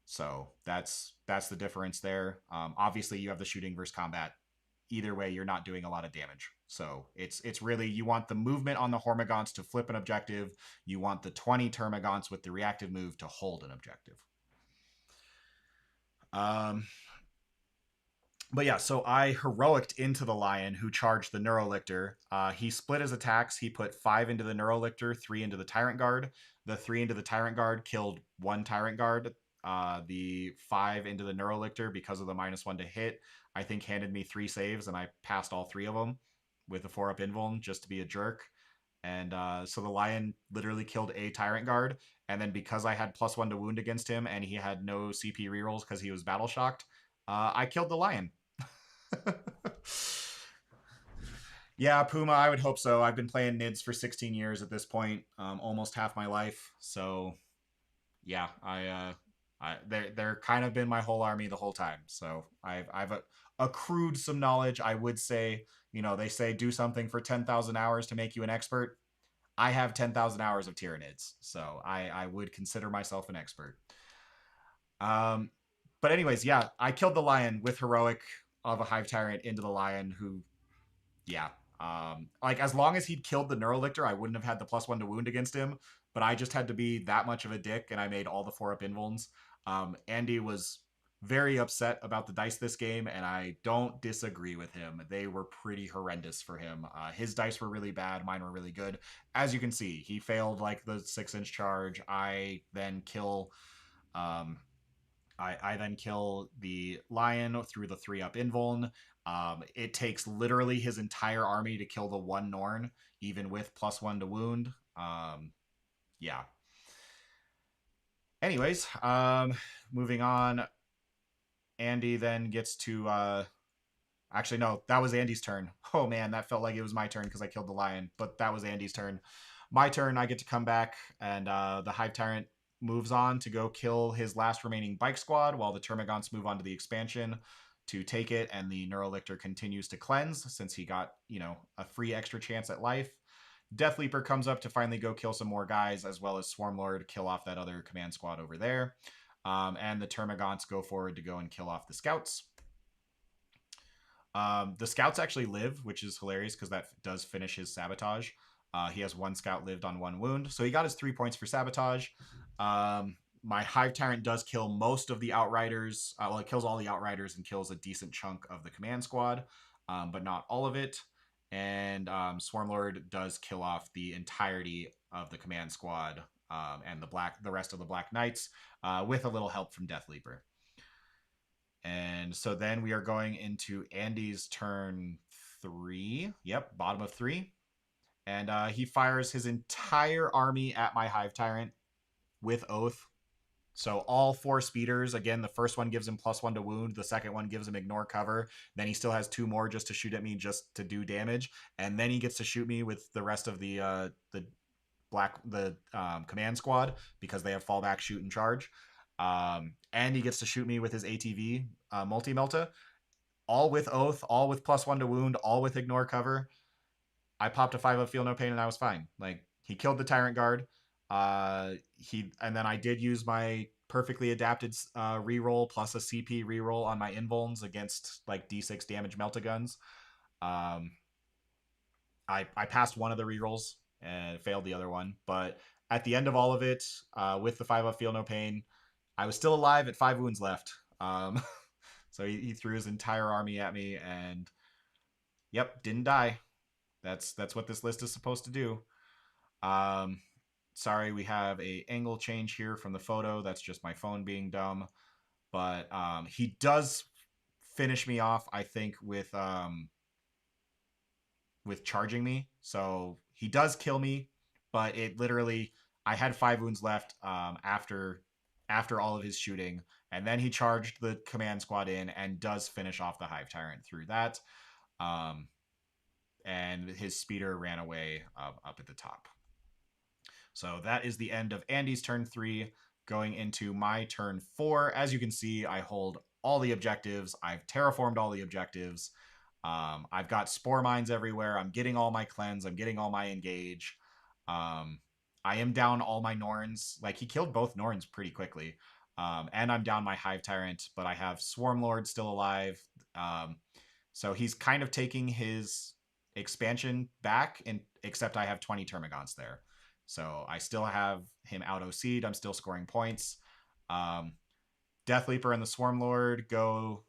[SPEAKER 1] So that's the difference there. Obviously, you have the shooting versus combat. Either way, you're not doing a lot of damage. So it's really, you want the movement on the Hormagaunts to flip an objective. You want the 20 Termagants with the reactive move to hold an objective. But yeah, so I heroiced into the Lion, who charged the Neurolictor. He split his attacks. He put 5 into the Neurolictor, 3 into the Tyrant Guard. The 3 into the Tyrant Guard killed 1 Tyrant Guard. The 5 into the Neurolictor, because of the -1 to hit, I think handed me 3 saves, and I passed all 3 of them with a 4-up invuln just to be a jerk. And so the Lion literally killed a Tyrant Guard, and then because I had +1 to wound against him and he had no CP rerolls because he was battle shocked, I killed the Lion. Yeah, Puma, I would hope so. I've been playing NIDS for 16 years at this point, almost half my life. So yeah, they're kind of been my whole army the whole time. So I've accrued some knowledge. I would say, they say do something for 10,000 hours to make you an expert. I have 10,000 hours of Tyranids, so I would consider myself an expert. But anyways, yeah, I killed the Lion with heroic of a Hive Tyrant into the Lion, who, yeah, like as long as he'd killed the Neurolictor, I wouldn't have had the +1 to wound against him. But I just had to be that much of a dick, and I made all the 4-up invulns. Andy was very upset about the dice this game, and I don't disagree with him. They were pretty horrendous for him. His dice were really bad. Mine were really good. As you can see, he failed like the 6-inch charge. I then kill the Lion through the 3-up invuln. It takes literally his entire army to kill the 1 Norn, even with +1 to wound. Yeah. Anyways, moving on. Andy then gets to actually no, that was Andy's turn. Oh man, that felt like it was my turn because I killed the Lion, but that was Andy's turn. My turn, I get to come back, and the Hive Tyrant moves on to go kill his last remaining bike squad while the Termagants move on to the expansion to take it, and the Neurolictor continues to cleanse since he got, a free extra chance at life. Death Leaper comes up to finally go kill some more guys, as well as Swarmlord kill off that other command squad over there. And the Termagants go forward to go and kill off the scouts. The scouts actually live, which is hilarious because that does finish his sabotage. He has one scout lived on one wound, so he got his 3 points for sabotage. My Hive Tyrant does kill most of the Outriders. Well, it kills all the Outriders and kills a decent chunk of the command squad, but not all of it. And Swarmlord does kill off the entirety of the command squad and the rest of the Black Knights with a little help from Death Leaper. And so then we are going into Andy's turn 3. Yep, bottom of 3. And he fires his entire army at my Hive Tyrant with Oath. So all 4 speeders, again, the first one gives him +1 to wound. The second one gives him ignore cover. Then he still has 2 more just to shoot at me, just to do damage. And then he gets to shoot me with the rest of the command squad because they have fallback, shoot, and charge. And he gets to shoot me with his ATV multi-melta. All with Oath, all with +1 to wound, all with ignore cover. I popped a 5 of Feel No Pain and I was fine. Like, he killed the Tyrant Guard. And then I did use my perfectly adapted reroll plus a CP reroll on my invulns against like D6 damage melta-guns. I passed one of the rerolls and failed the other one, but at the end of all of it, with the 5 of Feel No Pain, I was still alive at 5 wounds left. So he threw his entire army at me and yep, didn't die. That's what this list is supposed to do. Sorry, we have a angle change here from the photo. That's just my phone being dumb. But he does finish me off, I think, with charging me. So he does kill me, but it literally, I had 5 wounds left after all of his shooting, and then he charged the command squad in and does finish off the Hive Tyrant through that. And his speeder ran away up at the top. So that is the end of Andy's turn 3, going into my turn 4. As you can see, I hold all the objectives. I've terraformed all the objectives. I've got spore mines everywhere. I'm getting all my cleanse. I'm getting all my engage. I am down all my Norns. Like, he killed both Norns pretty quickly. And I'm down my Hive Tyrant, but I have Swarmlord still alive. So he's kind of taking his expansion back, except I have 20 Termagants there. So I still have him out OC'd. I'm still scoring points. Death Leaper and the Swarmlord go...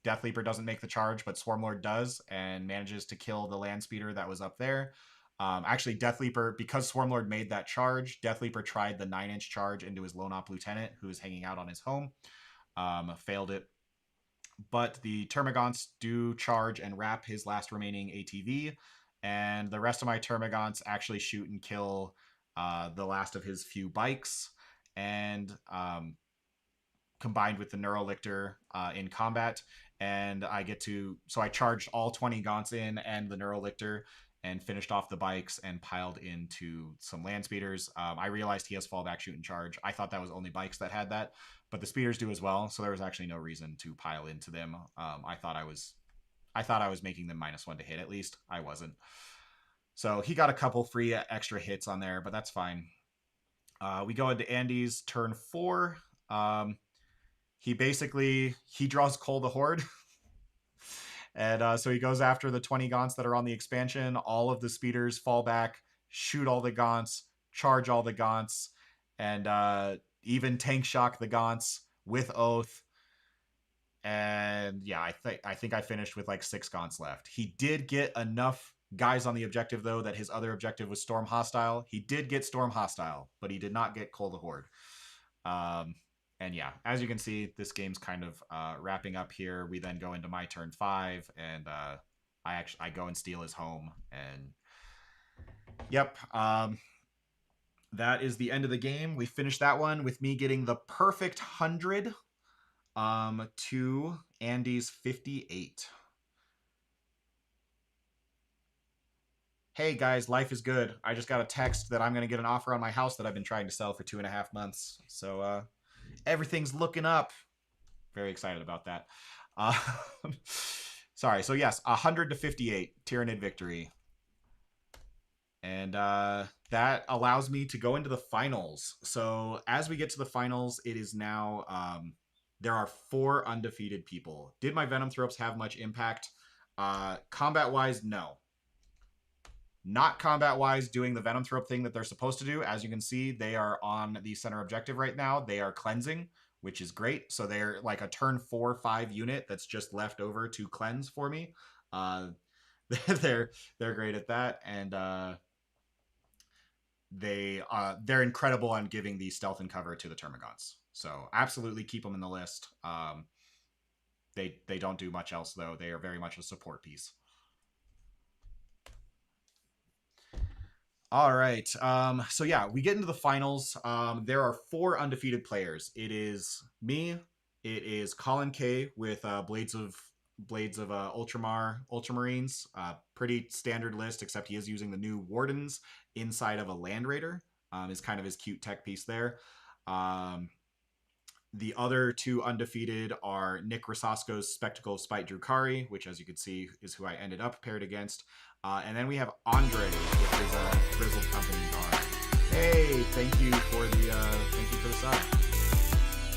[SPEAKER 1] Death Leaper doesn't make the charge, but Swarmlord does and manages to kill the land speeder that was up there. Actually, Death Leaper, because Swarmlord made that charge, Death Leaper tried the 9-inch charge into his Lone Op Lieutenant, who is hanging out on his home. Failed it. But the Termagants do charge and wrap his last remaining ATV, and the rest of my Termagants actually shoot and kill the last of his few bikes, and combined with the Neurolictor in combat. And I get to... So I charged all 20 Gaunts in and the Neurolictor, and finished off the bikes and piled into some land speeders. I realized he has fallback, shoot, and charge. I thought that was only bikes that had that, but the speeders do as well, so there was actually no reason to pile into them. I thought I was making them -1 to hit at least. I wasn't. So he got a couple free extra hits on there, but that's fine. We go into Andy's turn 4. He draws Cull the Horde. And so he goes after the 20 Gaunts that are on the expansion. All of the speeders fall back, shoot all the Gaunts, charge all the Gaunts, and even tank shock the Gaunts with Oath. And yeah, I think I finished with like 6 Gaunts left. He did get enough guys on the objective, though, that his other objective was Storm Hostile. He did get Storm Hostile, but he did not get Cull the Horde. And yeah, as you can see, this game's kind of wrapping up here. We then go into my turn 5, and I go and steal his home. And yep, that is the end of the game. We finished that one with me getting the perfect 100 to Andy's 58. Hey guys, life is good. I just got a text that I'm going to get an offer on my house that I've been trying to sell for 2.5 months. So, everything's looking up. Very excited about that. Sorry. So yes, 100 to 58, Tyranid victory. And that allows me to go into the finals. So as we get to the finals, it is now there are 4 undefeated people. Did my Venom Thropes have much impact? Combat wise, no. Not combat wise, doing the Venom Thrope thing that they're supposed to do. As you can see, they are on the center objective right now. They are cleansing, which is great. So they're like a turn 4-5 unit that's just left over to cleanse for me. Uh, they're great at that, and they're incredible on giving the stealth and cover to the Termagants. So absolutely keep them in the list. They don't do much else though. They are very much a support piece. All right. So yeah, we get into the finals. There are 4 undefeated players. It is me. It is Colin K with Blades of Ultramarines. Pretty standard list, except he is using the new Wardens inside of a Land Raider. Is kind of his cute tech piece there. The other 2 undefeated are Nick Rosasco's Spectacle of Spite Drukari, which, as you can see, is who I ended up paired against. And then we have Andre, which is a Grizzled Company card. Hey, thank you for the sub.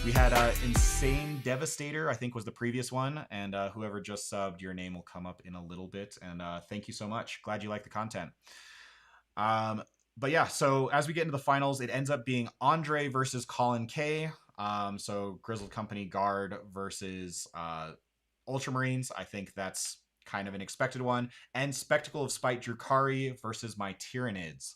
[SPEAKER 1] We had Insane Devastator, I think was the previous one, and whoever just subbed, your name will come up in a little bit. And thank you so much. Glad you like the content. But yeah, so as we get into the finals, it ends up being Andre versus Colin K. So Grizzled Company Guard versus Ultramarines. I think that's kind of an expected one. And Spectacle of Spite Drukari versus my Tyranids.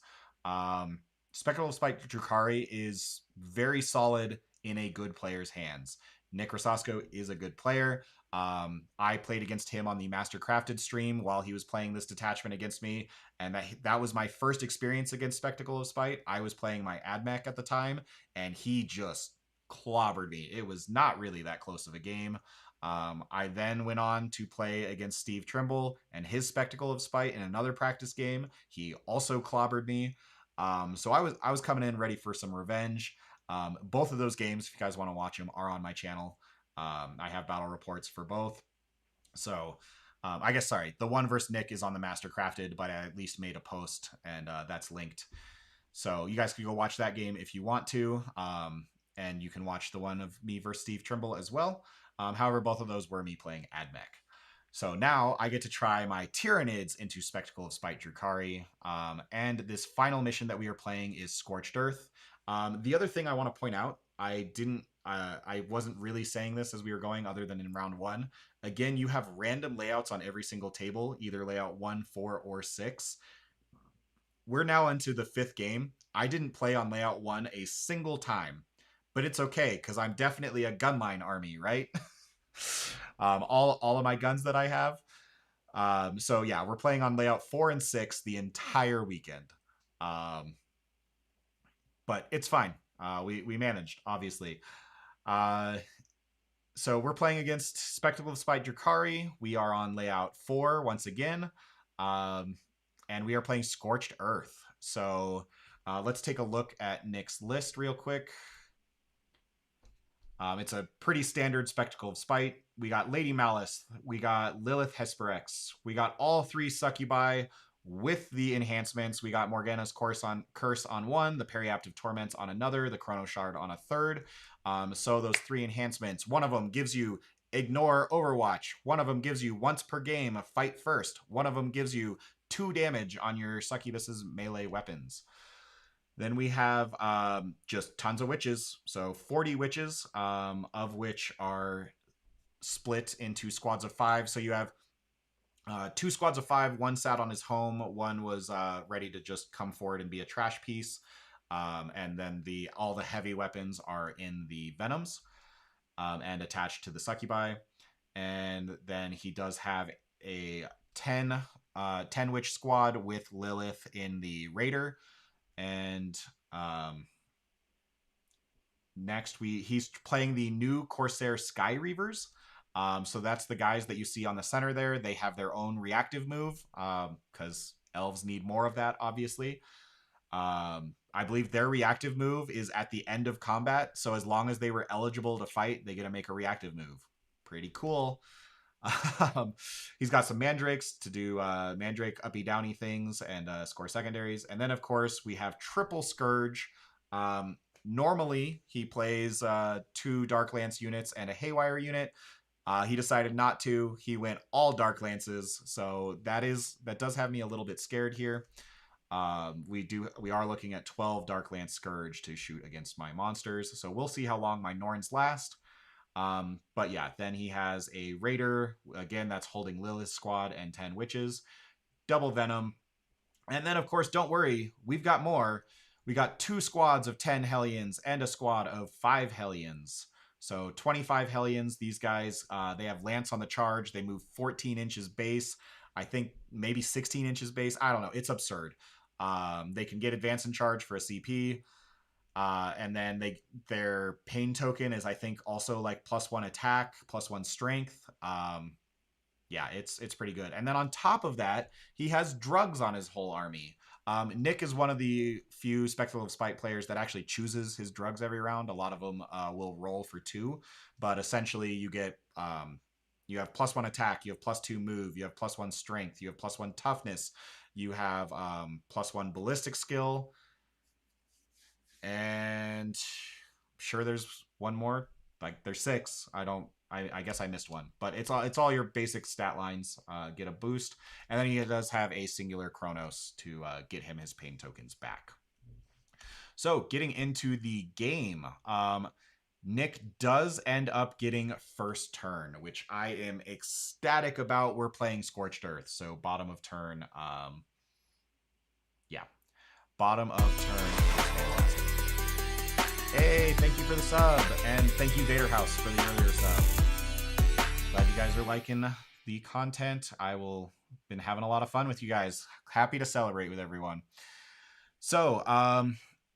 [SPEAKER 1] Spectacle of Spite Drukari is very solid in a good player's hands. Nick Rosasco is a good player. I played against him on the Master Crafted stream while he was playing this detachment against me, and that was my first experience against Spectacle of Spite. I was playing my Admech at the time, and he just clobbered me. It was not really that close of a game. I then went on to play against Steve Trimble and his Spectacle of Spite in another practice game. He also clobbered me. So I was coming in ready for some revenge. Both of those games, if you guys want to watch them, are on my channel. I have battle reports for both. So I guess, sorry, the one versus Nick is on the Master Crafted, but I at least made a post, and that's linked. So you guys can go watch that game if you want to. And you can watch the one of me versus Steve Trimble as well. However, both of those were me playing Admech. So now I get to try my Tyranids into Spectacle of Spite Drukari. And this final mission that we are playing is Scorched Earth. The other thing I want to point out, I wasn't really saying this as we were going other than in round 1. Again, you have random layouts on every single table, either layout 1, 4, or 6. We're now into the 5th game. I didn't play on layout 1 a single time. But it's okay, because I'm definitely a gunline army, right? All of my guns that I have. So yeah, we're playing on layout 4 and 6 the entire weekend. But it's fine. We managed, obviously. So we're playing against Spectacle of Spite Drukari. We are on layout 4 once again. And we are playing Scorched Earth. So let's take a look at Nick's list real quick. It's a pretty standard Spectacle of Spite. We got Lady Malice. We got Lilith Hesperex. We got all 3 Succubi with the enhancements. We got Morgana's Curse on 1, the Periaptive Torments on another, the Chrono Shard on a 3rd. So those 3 enhancements, one of them gives you Ignore Overwatch. One of them gives you once per game, Fight First. One of them gives you 2 damage on your Succubus's melee weapons. Then we have just tons of witches. So 40 witches, of which are split into squads of 5. So you have 2 squads of 5. One sat on his home. One was ready to just come forward and be a trash piece. And then all the heavy weapons are in the Venoms and attached to the Succubi. And then he does have a 10 witch squad with Lilith in the Raider. And next he's playing the new Corsair Sky Reavers. So that's the guys that you see on the center there. They have their own reactive move because elves need more of that, obviously. I believe their reactive move is at the end of combat. So as long as they were eligible to fight, they get to make a reactive move. Pretty cool. He's got some mandrakes to do mandrake uppy downy things and score secondaries. And then, of course, we have triple Scourge. Normally, he plays 2 Dark Lance units and a Haywire unit. He decided not to. He went all Dark Lances, so that does have me a little bit scared here. We are looking at 12 Dark Lance Scourge to shoot against my monsters, so we'll see how long my Norns last. But yeah, then he has a Raider, again, that's holding Lilith's squad and 10 Witches, double Venom, and then, of course, don't worry, we've got more. We got 2 squads of 10 Hellions and a squad of 5 Hellions. So 25 Hellions, these guys, they have Lance on the charge. They move 14 inches base. I think maybe 16 inches base. I don't know. It's absurd. They can get advance and charge for a CP. And then their pain token is, I think, also like +1 attack, +1 strength. Yeah, it's pretty good. And then on top of that, he has drugs on his whole army. Nick is one of the few Spectral of Spite players that actually chooses his drugs every round. A lot of them will roll for 2, but essentially you get you have +1 attack, you have +2 move, you have +1 strength, you have +1 toughness, you have +1 ballistic skill, and I'm sure there's one more. Like there's 6. I guess I missed one, but it's all your basic stat lines get a boost, and then he does have a singular Chronos to get him his pain tokens back. So getting into the game, Nick does end up getting first turn, which I am ecstatic about. We're playing Scorched Earth, so bottom of turn. Yeah, bottom of turn. Hey, thank you for the sub, and thank you Vader House for the earlier sub. Glad you guys are liking the content. Been having a lot of fun with you guys. Happy to celebrate with everyone. So,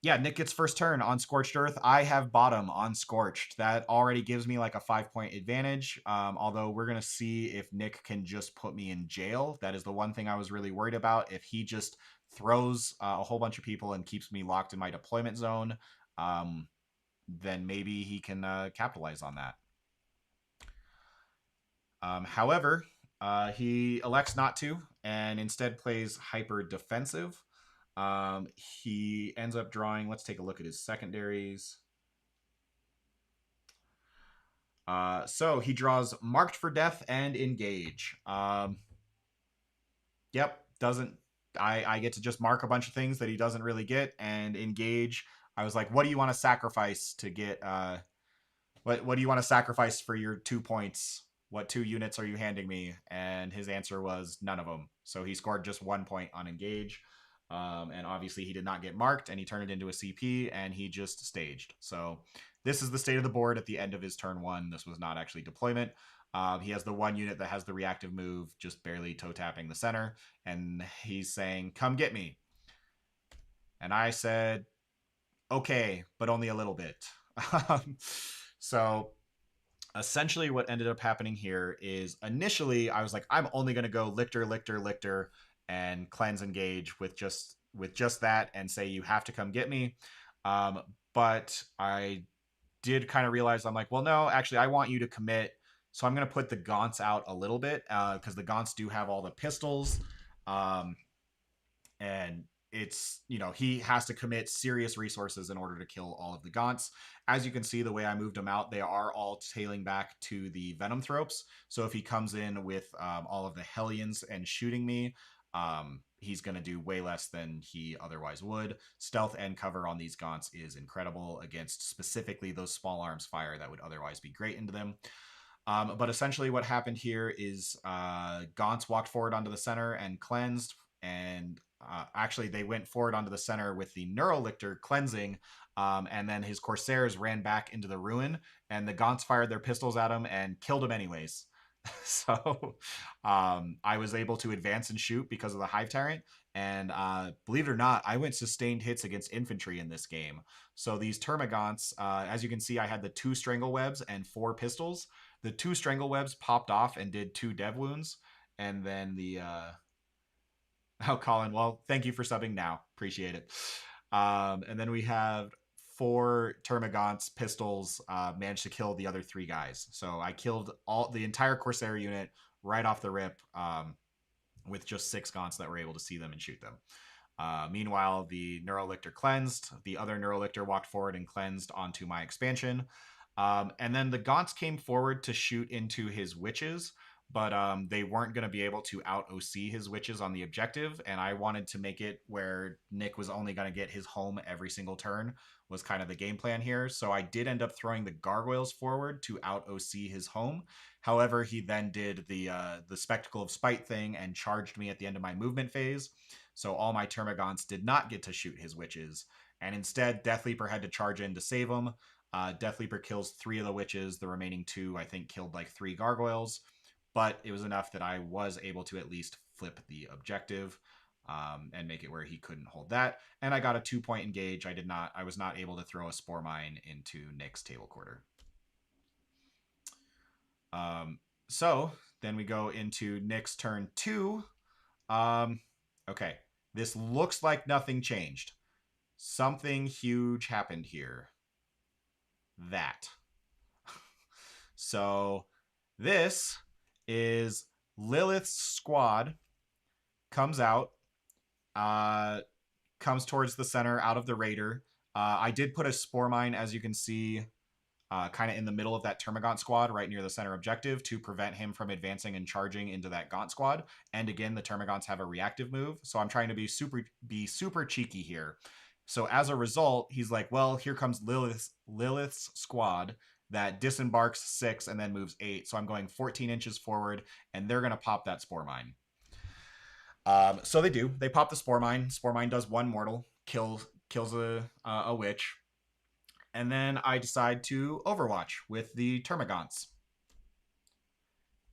[SPEAKER 1] yeah, Nick gets first turn on Scorched Earth. I have bottom on Scorched. That already gives me like a 5-point advantage. Although we're going to see if Nick can just put me in jail. That is the one thing I was really worried about. If he just throws a whole bunch of people and keeps me locked in my deployment zone, then maybe he can capitalize on that. However, he elects not to and instead plays hyper defensive. He ends up drawing, let's take a look at his secondaries. So he draws Marked for Death and Engage. Yep, I get to just mark a bunch of things that he doesn't really get, and Engage. I was like, what do you want to sacrifice to get, what do you want to sacrifice for your 2 points? What 2 units are you handing me? And his answer was none of them. So he scored just 1 point on Engage. And obviously he did not get marked, and he turned it into a CP, and he just staged. So this is the state of the board at the end of his turn 1. This was not actually deployment. He has the 1 unit that has the reactive move, just barely toe tapping the center. And he's saying, come get me. And I said, okay, but only a little bit. So essentially what ended up happening here is initially I was like, I'm only going to go Lictor, Lictor, Lictor, and cleanse Engage with just that and say you have to come get me. But I did kind of realize, I'm like, well, no, actually I want you to commit. So I'm going to put the Gaunts out a little bit because the Gaunts do have all the pistols. And it's, he has to commit serious resources in order to kill all of the Gaunts. As you can see, the way I moved them out, they are all tailing back to the Venom Thropes. So if he comes in with all of the Hellions and shooting me, he's going to do way less than he otherwise would. Stealth and cover on these Gaunts is incredible against specifically those small arms fire that would otherwise be great into them. But essentially what happened here is Gaunts walked forward onto the center and cleansed, and actually they went forward onto the center with the Neurolictor cleansing, and then his Corsairs ran back into the ruin, and the Gaunts fired their pistols at him and killed him anyways. So I was able to advance and shoot because of the Hive Tyrant, and believe it or not, I went sustained hits against infantry in this game. So these Termagants, as you can see, I had the 2 Strangle Webs and 4 pistols. The 2 Strangle Webs popped off and did 2 dev wounds, and then the oh, Colin, well, thank you for subbing now. Appreciate it. And then we have 4 Termagants, pistols, managed to kill the other 3 guys. So I killed the entire Corsair unit right off the rip with just 6 Gaunts that were able to see them and shoot them. Meanwhile, the Neurolictor cleansed. The other Neurolictor walked forward and cleansed onto my expansion. And then the Gaunts came forward to shoot into his witches, but they weren't going to be able to out OC his witches on the objective, and I wanted to make it where Nick was only going to get his home every single turn, was kind of the game plan here. So I did end up throwing the Gargoyles forward to out OC his home. However, he then did the Spectacle of Spite thing and charged me at the end of my movement phase. So all my Termagants did not get to shoot his witches, and instead Deathleaper had to charge in to save him. Deathleaper kills 3 of the witches. The remaining 2, I think, killed like 3 gargoyles. But it was enough that I was able to at least flip the objective and make it where he couldn't hold that. And I got a 2-point engage. I was not able to throw a Spore Mine into Nick's table quarter. So then we go into Nick's turn 2. Okay, this looks like nothing changed. Something huge happened here. That. So this is Lilith's squad comes out, comes towards the center out of the Raider. I did put a Spore Mine, as you can see, kind of in the middle of that Termagant squad, right near the center objective, to prevent him from advancing and charging into that Gaunt squad. And again, the Termagants have a reactive move, so I'm trying to be super cheeky here. So as a result, he's like, well, here comes Lilith's squad that disembarks 6 and then moves 8. So I'm going 14 inches forward, and they're going to pop that Spore Mine. So they do. They pop the Spore Mine. Spore Mine does 1 mortal, kills a witch. And then I decide to Overwatch with the Termagants.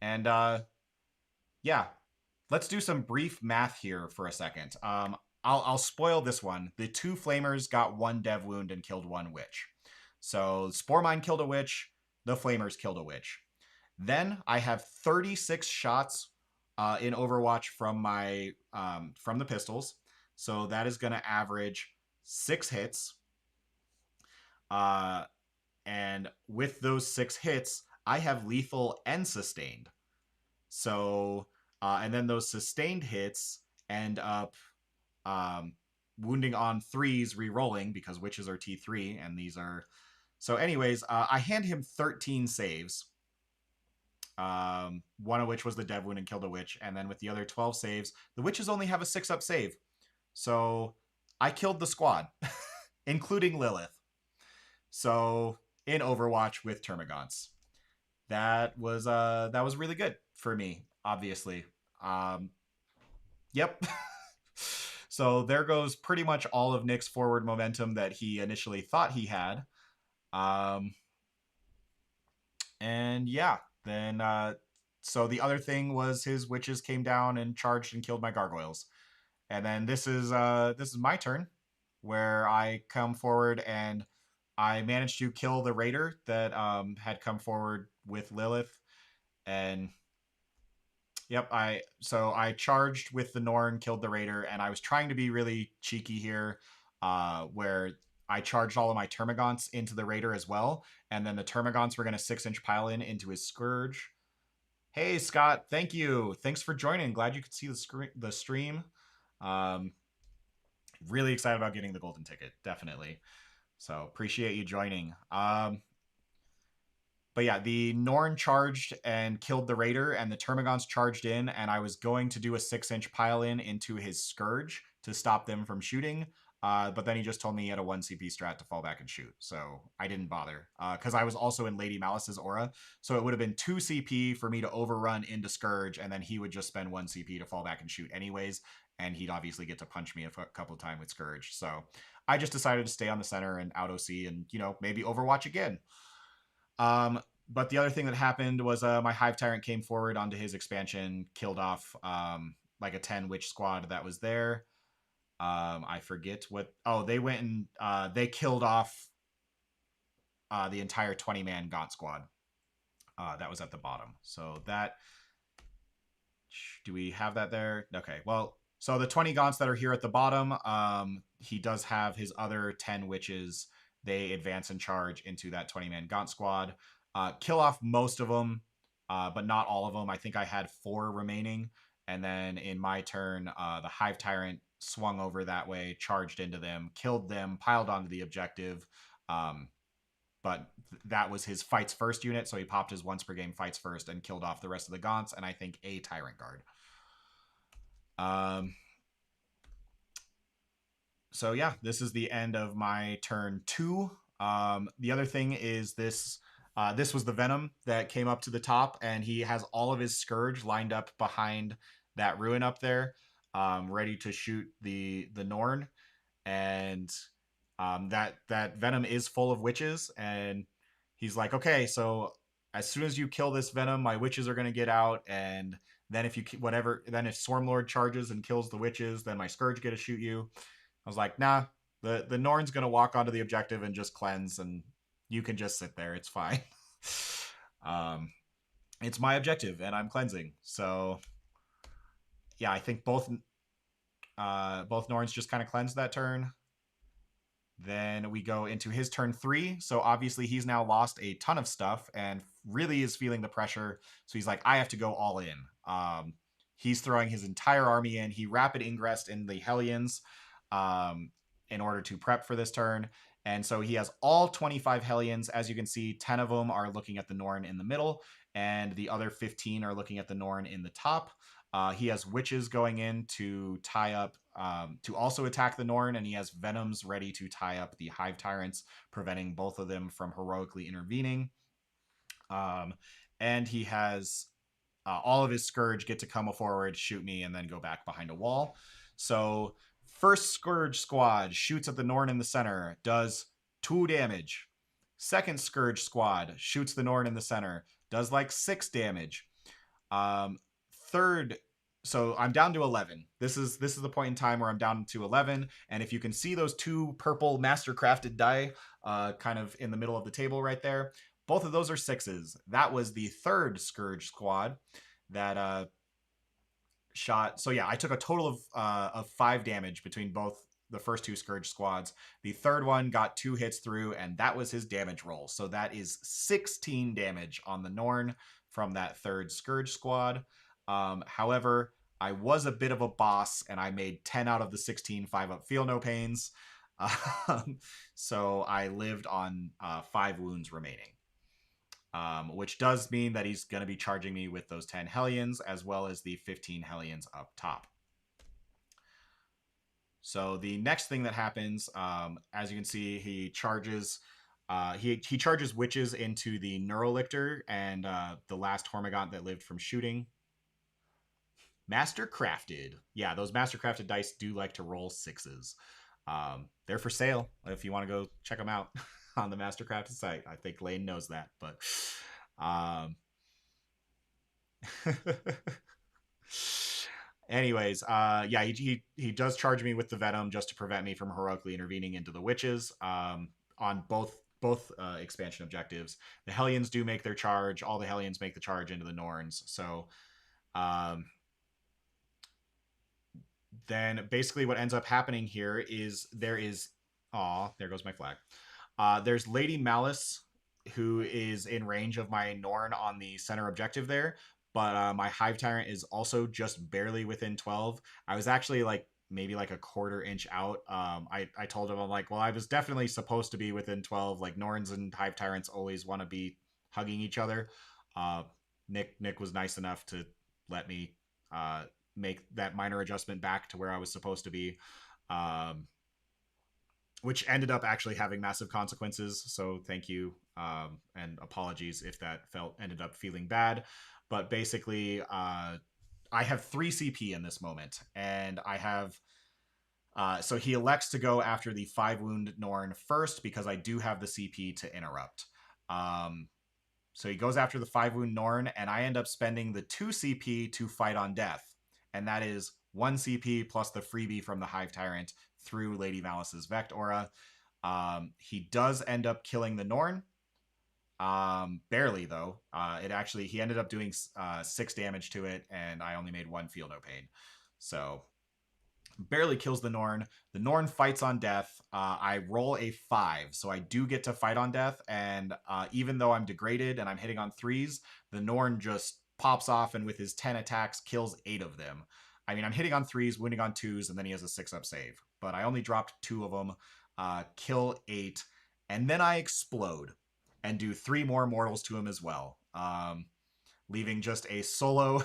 [SPEAKER 1] And yeah, let's do some brief math here for a second. I'll spoil this one. The 2 Flamers got 1 Dev Wound and killed 1 witch. So Spore Mine killed a witch. The Flamers killed a witch. Then I have 36 shots in Overwatch from my from the pistols. So that is going to average 6 hits. And with those 6 hits, I have lethal and sustained. So, and then those sustained hits end up wounding on 3s re-rolling, because witches are T3 and these are... So anyways, I hand him 13 saves. One of which was the Dev Wound and killed a witch. And then with the other 12 saves, the witches only have a 6-up save. So I killed the squad, including Lilith. So in Overwatch with Termagants. That was really good for me, obviously. Yep. So there goes pretty much all of Nick's forward momentum that he initially thought he had. And yeah, then so the other thing was his witches came down and charged and killed my gargoyles. And then this is my turn, where I come forward and I managed to kill the Raider that had come forward with Lilith. And yep, I charged with the Norn, killed the Raider, and I was trying to be really cheeky here, where I charged all of my Termagants into the Raider as well, and then the Termagants were going to 6-inch pile in into his Scourge. Hey, Scott, thank you. Thanks for joining. Glad you could see the stream. Really excited about getting the golden ticket, definitely. So appreciate you joining. But yeah, the Norn charged and killed the Raider, and the Termagants charged in, and I was going to do a 6-inch pile in into his Scourge to stop them from shooting. But then he just told me he had a 1 CP strat to fall back and shoot. So I didn't bother, because I was also in Lady Malice's aura. So it would have been 2 CP for me to overrun into Scourge, and then he would just spend 1 CP to fall back and shoot anyways. And he'd obviously get to punch me a couple of times with Scourge. So I just decided to stay on the center and out OC and, maybe Overwatch again. But the other thing that happened was my Hive Tyrant came forward onto his expansion, killed off like a 10 witch squad that was there. I forget what... Oh, they went and they killed off the entire 20-man Gaunt squad that was at the bottom. So that... Do we have that there? Okay, well, so the 20 Gaunts that are here at the bottom, he does have his other 10 witches they advance and charge into that 20-man Gaunt squad, kill off most of them, but not all of them. I think I had 4 remaining. And then in my turn, the Hive Tyrant swung over that way, charged into them, killed them, piled onto the objective. But that was his fights first unit, so he popped his once per game fights first and killed off the rest of the Gaunts, and I think a Tyrant Guard. So yeah, this is the end of my turn 2. The other thing is this. This was the Venom that came up to the top, and he has all of his Scourge lined up behind that ruin up there, ready to shoot the Norn. And that Venom is full of witches, and he's like, okay, so as soon as you kill this Venom, my witches are gonna get out, and then if if Swarmlord charges and kills the witches, then my Scourge get to shoot you. I was like, nah, the Norn's gonna walk onto the objective and just cleanse, and you can just sit there. It's fine. It's my objective, and I'm cleansing. So yeah, I think both Norns just kind of cleansed that turn. Then we go into his turn 3. So obviously he's now lost a ton of stuff and really is feeling the pressure. So he's like, I have to go all in. He's throwing his entire army in. He rapid ingressed in the Hellions in order to prep for this turn. And so he has all 25 Hellions. As you can see, 10 of them are looking at the Norn in the middle, and the other 15 are looking at the Norn in the top. He has witches going in to tie up, to also attack the Norn, and he has venoms ready to tie up the Hive Tyrants, preventing both of them from heroically intervening. And he has all of his Scourge get to come forward, shoot me, and then go back behind a wall. So first Scourge squad shoots at the Norn in the center, does 2 damage. Second Scourge squad shoots the Norn in the center, does like 6 damage. Third, so I'm down to 11. This is the point in time where I'm down to 11, and if you can see those 2 purple mastercrafted die kind of in the middle of the table right there, both of those are 6s. That was the third Scourge squad that shot. So yeah, I took a total of 5 damage between both the first 2 Scourge squads. The third one got 2 hits through, and that was his damage roll. So that is 16 damage on the Norn from that third Scourge squad. However, I was a bit of a boss, and I made 10 out of the 16 5-up feel no pains. So I lived on 5 wounds remaining. Which does mean that he's going to be charging me with those 10 Hellions, as well as the 15 Hellions up top. So the next thing that happens, as you can see, he charges... he charges witches into the Neurolictor and the last Hormigaunt that lived from shooting. Mastercrafted. Yeah, those Mastercrafted dice do like to roll 6s. They're for sale if you want to go check them out on the Mastercrafted site. I think Lane knows that, but anyways, yeah, he does charge me with the Venom just to prevent me from heroically intervening into the witches on both expansion objectives. The Hellions do make their charge. All the Hellions make the charge into the Norns. So then basically what ends up happening here is there goes my flag. There's Lady Malice, who is in range of my Norn on the center objective there, but my Hive Tyrant is also just barely within 12. I was actually maybe a quarter inch out. I told him, I'm like, well, I was definitely supposed to be within 12. Like, Norns and Hive Tyrants always want to be hugging each other. Nick was nice enough to let me make that minor adjustment back to where I was supposed to be, which ended up actually having massive consequences. So thank you, and apologies if that ended up feeling bad. But basically, I have 3 CP in this moment, and I have... so he elects to go after the 5 wound Norn first because I do have the CP to interrupt. So he goes after the 5 wound Norn, and I end up spending the 2 CP to fight on death. And that is 1 CP plus the freebie from the Hive Tyrant through Lady Malice's Vect Aura. He does end up killing the Norn. Barely, though. He ended up doing 6 damage to it, and I only made 1 feel no pain. So barely kills the Norn. The Norn fights on death. I roll a 5, so I do get to fight on death. And even though I'm degraded and I'm hitting on 3s, the Norn just pops off and with his 10 attacks kills 8 of them. I mean, I'm hitting on 3s, winning on 2s, and then he has a 6-up save. But I only dropped 2 of them, kill 8, and then I explode and do 3 more mortals to him as well, leaving just a solo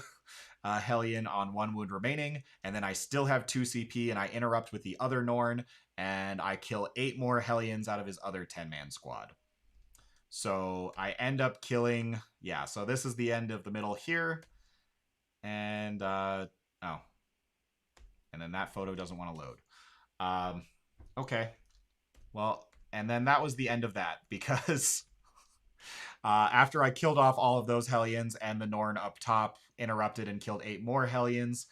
[SPEAKER 1] Hellion on 1 wound remaining, and then I still have 2 CP, and I interrupt with the other Norn, and I kill 8 more Hellions out of his other 10-man squad. So I end up killing, yeah, so this is the end of the middle here, and, oh, and then that photo doesn't want to load. Okay, well, and then that was the end of that, because after I killed off all of those Hellions and the Norn up top interrupted and killed 8 more Hellions,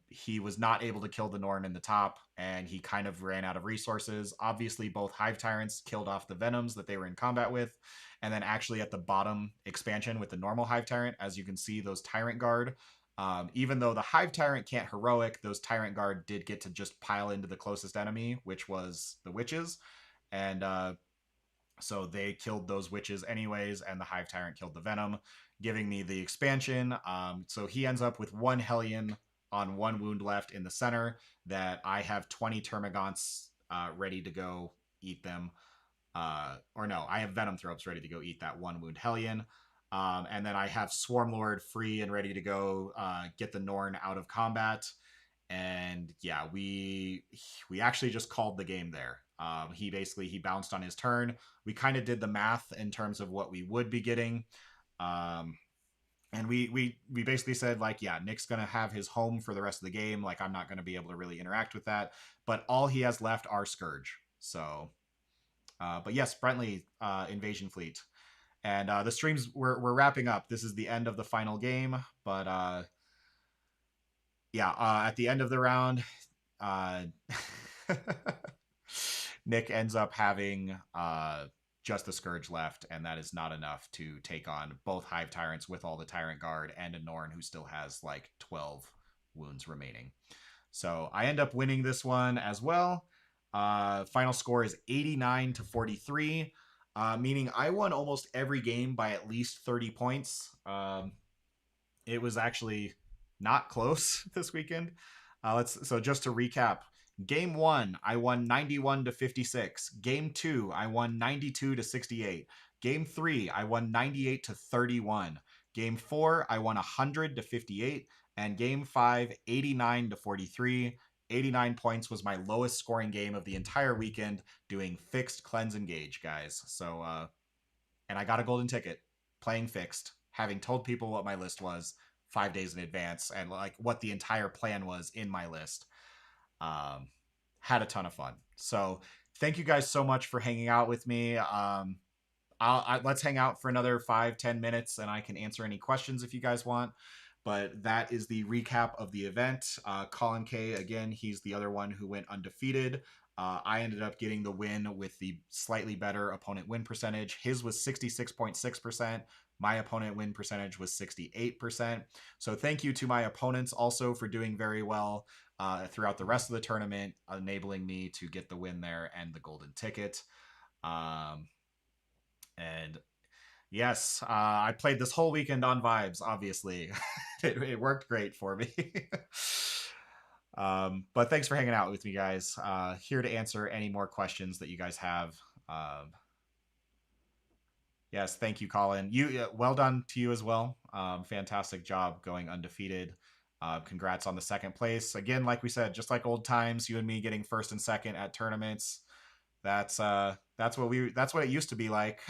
[SPEAKER 1] he was not able to kill the Norn in the top, and he kind of ran out of resources. Obviously, both Hive Tyrants killed off the Venoms that they were in combat with, and then actually at the bottom expansion with the normal Hive Tyrant, as you can see, those Tyrant Guard, even though the Hive Tyrant can't heroic, those Tyrant Guard did get to just pile into the closest enemy, which was the Witches, and so they killed those witches anyways, and the Hive Tyrant killed the Venom, giving me the expansion. So he ends up with 1 Hellion on 1 wound left in the center that I have 20 Termagants ready to go eat them. Or no, I have Venom Thropes ready to go eat that 1 wound Hellion. And then I have Swarmlord free and ready to go get the Norn out of combat. And yeah, we actually just called the game there. He bounced on his turn. We kind of did the math in terms of what we would be getting, and we basically said like, yeah, Nick's gonna have his home for the rest of the game. Like I'm not gonna be able to really interact with that. But all he has left are Scourge. So, but yes, Brentley, Invasion Fleet, and the streams we're wrapping up. This is the end of the final game, but yeah, at the end of the round, uh, Nick ends up having just the Scourge left, and that is not enough to take on both Hive Tyrants with all the Tyrant Guard and a Norn who still has like 12 wounds remaining. So I end up winning this one as well. Final score is 89 to 43, meaning I won almost every game by at least 30 points. It was actually not close this weekend. So just to recap, Game 1, I won 91 to 56. Game 2, I won 92 to 68. Game 3, I won 98 to 31. Game 4, I won 100 to 58. And Game 5, 89 to 43. 89 points was my lowest scoring game of the entire weekend, doing fixed cleanse engage, guys. So, and I got a golden ticket playing fixed, having told people what my list was 5 days in advance and like what the entire plan was in my list. Had a ton of fun. So thank you guys so much for hanging out with me. Let's hang out for another 5-10 minutes and I can answer any questions if you guys want. But that is the recap of the event. Colin K, again, he's the other one who went undefeated. I ended up getting the win with the slightly better opponent win percentage. His was 66.6%. My opponent win percentage was 68%. So thank you to my opponents also for doing very well throughout the rest of the tournament, enabling me to get the win there and the golden ticket. And yes, I played this whole weekend on vibes, obviously. It worked great for me. But thanks for hanging out with me, guys. Here to answer any more questions that you guys have. Yes, thank you, Colin. Well done to you as well. Fantastic job going undefeated. Congrats on the second place. Again, like we said, just like old times, you and me getting first and second at tournaments. That's what it used to be like.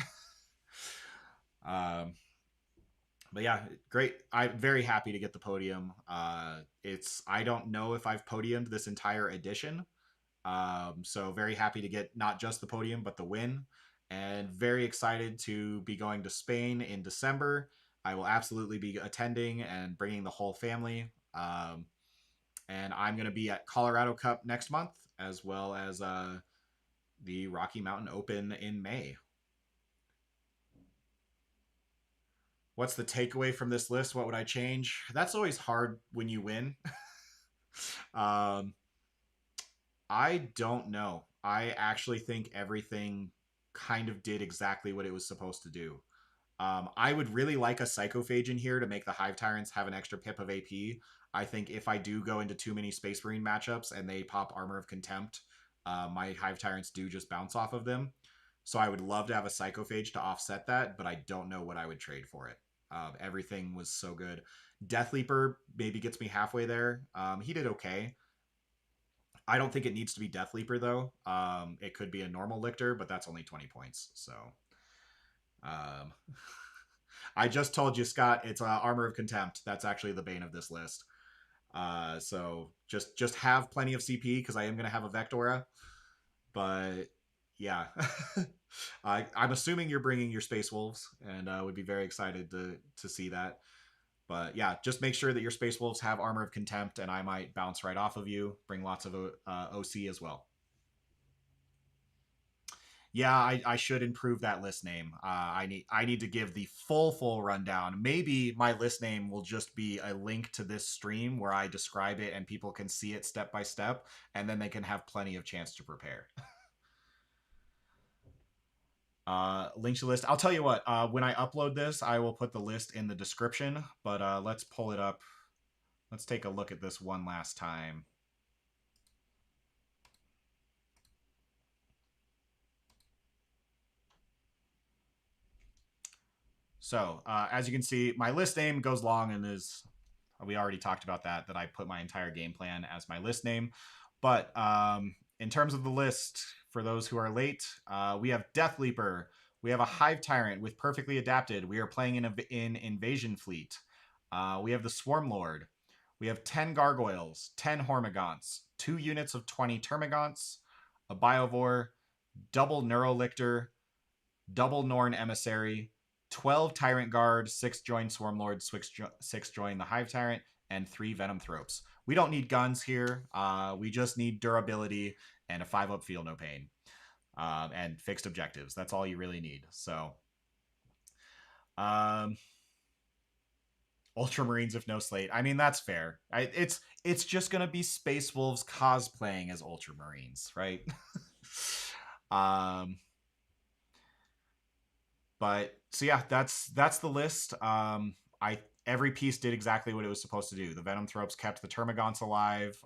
[SPEAKER 1] But yeah, great. I'm very happy to get the podium. I don't know if I've podiumed this entire edition. So very happy to get not just the podium, but the win. And very excited to be going to Spain in December. I will absolutely be attending and bringing the whole family. And I'm going to be at Colorado Cup next month, as well as the Rocky Mountain Open in May. What's the takeaway from this list? What would I change? That's always hard when you win. um, I don't know. I actually think everything kind of did exactly what it was supposed to do. I would really like a Psychophage in here to make the Hive Tyrants have an extra pip of AP. I think if I do go into too many Space Marine matchups and they pop Armor of Contempt, my Hive Tyrants do just bounce off of them. So I would love to have a Psychophage to offset that, but I don't know what I would trade for it. Everything was so good. Death Leaper maybe gets me halfway there. He did okay. I don't think it needs to be Death Leaper though. It could be a normal Lictor, but that's only 20 points. So um, I just told you, Scott, it's Armor of Contempt. That's actually the bane of this list. So just have plenty of CP because I am going to have a Vectora. But yeah, I'm assuming you're bringing your Space Wolves, and would be very excited to see that. But yeah, just make sure that your Space Wolves have Armor of Contempt, and I might bounce right off of you. Bring lots of OC as well. Yeah, I should improve that list name. I need to give the full rundown. Maybe my list name will just be a link to this stream where I describe it and people can see it step by step, and then they can have plenty of chance to prepare. Link to list. I'll tell you what. When I upload this, I will put the list in the description. But let's pull it up. Let's take a look at this one last time. So as you can see, my list name goes long and is, we already talked about that I put my entire game plan as my list name. But in terms of the list, for those who are late, we have Death Leaper. We have a Hive Tyrant with Perfectly Adapted. We are playing in Invasion Fleet. We have the Swarm Lord. We have 10 Gargoyles, 10 Hormagaunts, 2 units of 20 Termagants, a Biovore, double Neurolictor, double Norn Emissary, 12 Tyrant Guard, 6 join Swarmlord, 6 join the Hive Tyrant, and 3 Venom Thropes. We don't need guns here. We just need durability and a 5-up Feel No Pain. And fixed objectives. That's all you really need. So, Ultramarines with no slate. I mean, that's fair. It's just gonna be Space Wolves cosplaying as Ultramarines, right? um, But so yeah, that's the list. I every piece did exactly what it was supposed to do. The Venom Thropes kept the Termagants alive.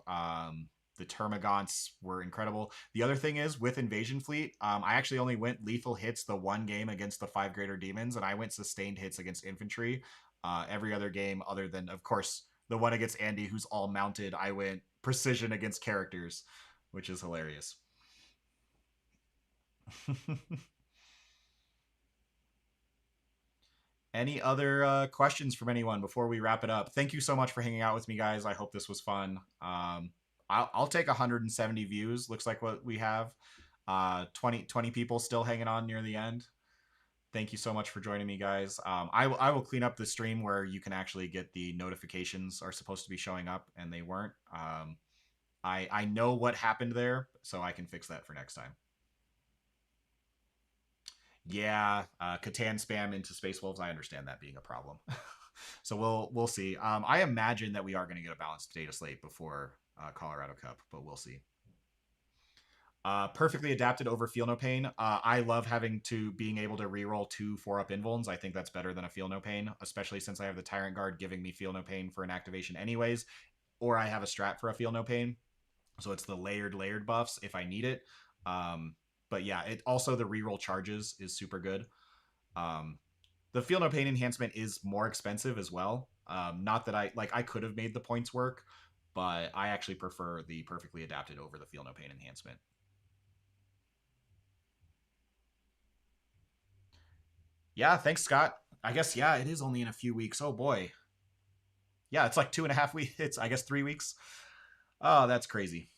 [SPEAKER 1] The Termagants were incredible. The other thing is with Invasion Fleet, I actually only went lethal hits the one game against the 5 Greater Demons, and I went sustained hits against infantry. Every other game, other than of course the one against Andy, who's all mounted, I went precision against characters, which is hilarious. Any other questions from anyone before we wrap it up? Thank you so much for hanging out with me, guys. I hope this was fun. I'll take 170 views. Looks like what we have. 20 people still hanging on near the end. Thank you so much for joining me, guys. I will clean up the stream where you can actually get the notifications are supposed to be showing up and they weren't. I know what happened there, so I can fix that for next time. Yeah, Catan spam into Space Wolves. I understand that being a problem. So we'll see. I imagine that we are going to get a balanced data slate before Colorado Cup, but we'll see. Perfectly adapted over Feel No Pain. I love having to being able to reroll 2 4-up invulns. I think that's better than a Feel No Pain, especially since I have the Tyrant Guard giving me Feel No Pain for an activation anyways, or I have a strat for a Feel No Pain. So it's the layered buffs if I need it. But yeah, it also the reroll charges is super good. The Feel No Pain enhancement is more expensive as well. Not that I could have made the points work, but I actually prefer the perfectly adapted over the Feel No Pain enhancement. Yeah, thanks, Scott. I guess yeah, it is only in a few weeks. Oh boy. Yeah, it's like 2.5 weeks. It's I guess 3 weeks. Oh, that's crazy.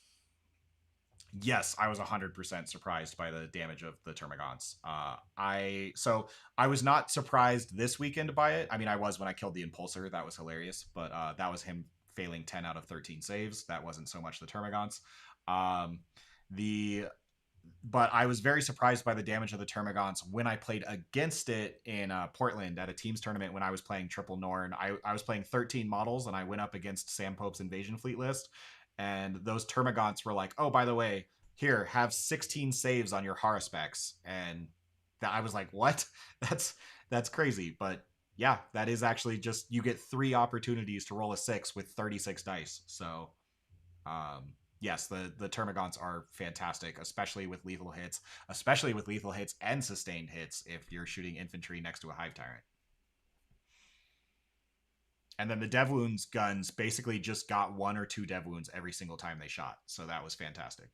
[SPEAKER 1] Yes, I was 100% surprised by the damage of the Termagants. I was not surprised this weekend by it. I mean, I was when I killed the Impulsor. That was hilarious, but that was him failing 10 out of 13 saves. That wasn't so much the Termagants. The but I was very surprised by the damage of the Termagants when I played against it in Portland at a teams tournament when I was playing Triple Norn. I was playing 13 models and I went up against Sam Pope's Invasion Fleet list. And those Termagants were like, oh, by the way, here, have 16 saves on your Haruspecs. And I was like, what? That's crazy. But yeah, that is actually just, you get 3 opportunities to roll a 6 with 36 dice. So yes, the Termagants are fantastic, especially with lethal hits and sustained hits if you're shooting infantry next to a Hive Tyrant. And then the Dev Wounds guns basically just got 1 or 2 Dev Wounds every single time they shot. So that was fantastic.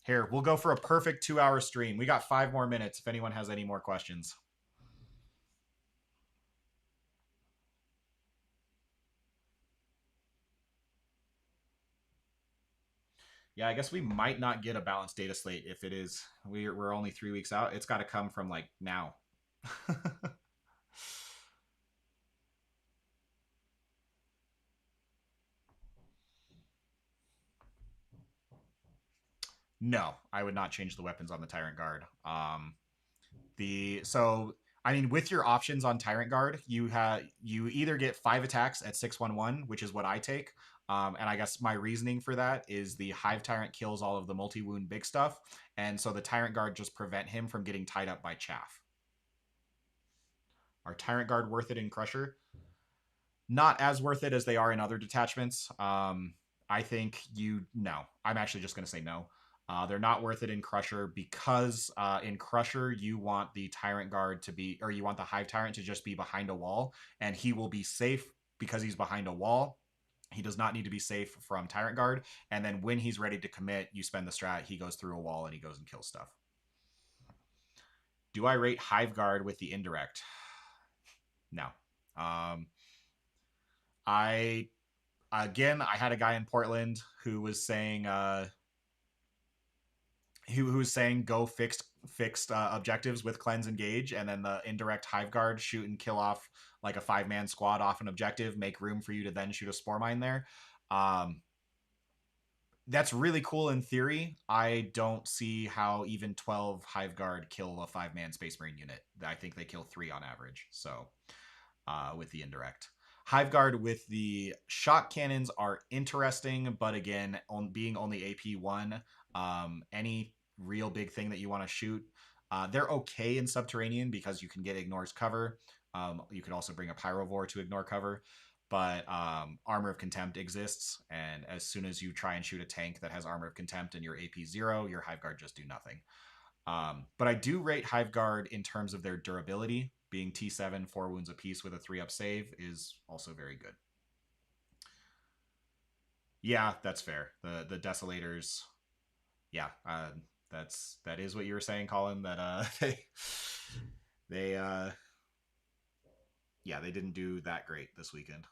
[SPEAKER 1] Here, we'll go for a perfect 2-hour stream. We got 5 more minutes if anyone has any more questions. Yeah, I guess we might not get a balanced data slate if it is. We're only 3 weeks out. It's got to come from like now. No, I would not change the weapons on the Tyrant Guard. I mean, with your options on Tyrant Guard, you either get 5 attacks at 611, which is what I take. And I guess my reasoning for that is the Hive Tyrant kills all of the multi-wound big stuff, and so the Tyrant Guard just prevent him from getting tied up by chaff. Are Tyrant Guard worth it in Crusher? Not as worth it as they are in other detachments. I think no. I'm actually just going to say no. They're not worth it in Crusher because in Crusher you want the Tyrant Guard to be, or you want the Hive Tyrant to just be behind a wall, and he will be safe because he's behind a wall. He does not need to be safe from Tyrant Guard, and then when he's ready to commit, you spend the strat. He goes through a wall and he goes and kills stuff. Do I rate Hive Guard with the indirect? No. I I had a guy in Portland who was saying who was saying go fixed objectives with cleanse engage, and then the indirect Hive Guard shoot and kill off like a 5-man squad off an objective, make room for you to then shoot a spore mine there. That's really cool in theory. I don't see how even 12 Hive Guard kill a 5-man Space Marine unit. I think they kill 3 on average. So with the indirect. Hive Guard with the shock cannons are interesting, but again, being only AP1, any real big thing that you want to shoot, they're okay in Subterranean because you can get Ignore's cover. You could also bring a Pyrovore to ignore cover, but Armor of Contempt exists, and as soon as you try and shoot a tank that has Armor of Contempt and your AP0, your Hive Guard just do nothing. But I do rate Hive Guard in terms of their durability. Being T7, 4 wounds apiece with a 3-up save is also very good. Yeah, that's fair. The Desolators, yeah, that is what you were saying, Colin. That they yeah, they didn't do that great this weekend.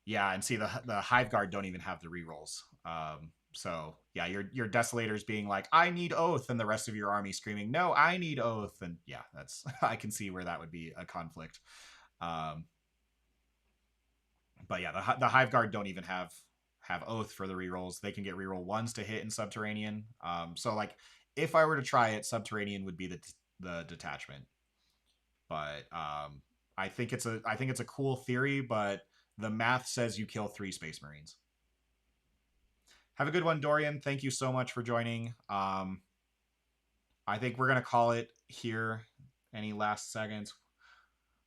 [SPEAKER 1] Yeah, and see the Hive Guard don't even have the rerolls. So yeah, your Desolators being like, I need Oath, and the rest of your army screaming, no, I need Oath, and yeah, that's I can see where that would be a conflict. But yeah, the Hive Guard don't even have Oath for the rerolls. They can get reroll 1s to hit in Subterranean. So like if I were to try it, Subterranean would be the detachment. But I think it's a cool theory, but the math says you kill 3 Space Marines. Have a good one, Dorian. Thank you so much for joining. I think we're gonna call it here. Any last seconds?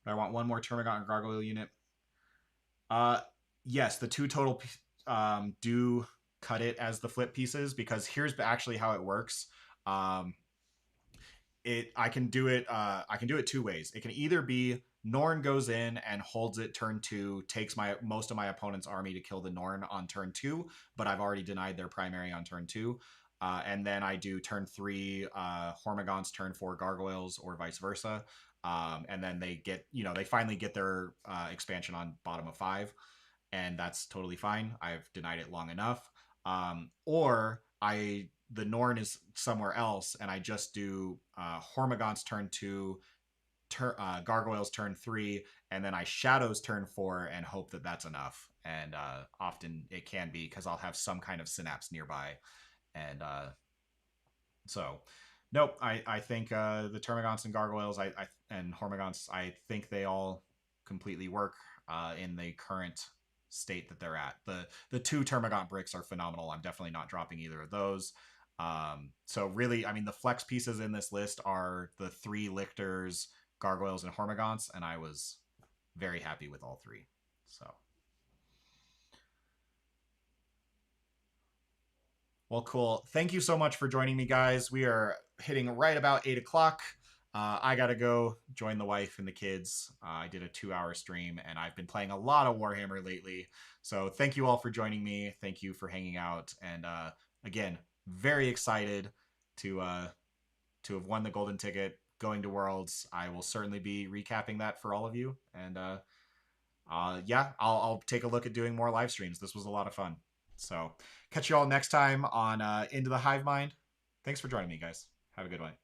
[SPEAKER 1] But I want one more Termagant and Gargoyle unit. Yes, the 2 total do cut it as the flip pieces, because here's actually how it works. I can do it 2 ways. It can either be Norn goes in and holds it turn 2, takes most of my opponent's army to kill the Norn on turn 2, but I've already denied their primary on turn 2. And then I do turn 3 Hormagaunts, turn 4 Gargoyles, or vice versa. And then they finally get their expansion on bottom of 5, and that's totally fine. I've denied it long enough. Or the Norn is somewhere else, and I just do Hormagaunts turn 2, Gargoyles turn 3, and then I Shadows turn 4 and hope that that's enough. And often it can be because I'll have some kind of synapse nearby. And so, nope, I think the Termagants and Gargoyles and Hormagaunts, I think they all completely work in the current state that they're at. The 2 Termagant bricks are phenomenal. I'm definitely not dropping either of those. So really, I mean, the flex pieces in this list are the 3 Lictors, Gargoyles, and Hormagaunts, and I was very happy with all 3. So, well, cool. Thank you so much for joining me, guys. We are hitting right about 8 o'clock. I got to go join the wife and the kids. I did a 2-hour stream, and I've been playing a lot of Warhammer lately. So thank you all for joining me. Thank you for hanging out. And again, very excited to have won the golden ticket going to Worlds. I will certainly be recapping that for all of you. And yeah, I'll take a look at doing more live streams. This was a lot of fun. So catch you all next time on Into the Hive Mind. Thanks for joining me, guys. Have a good one.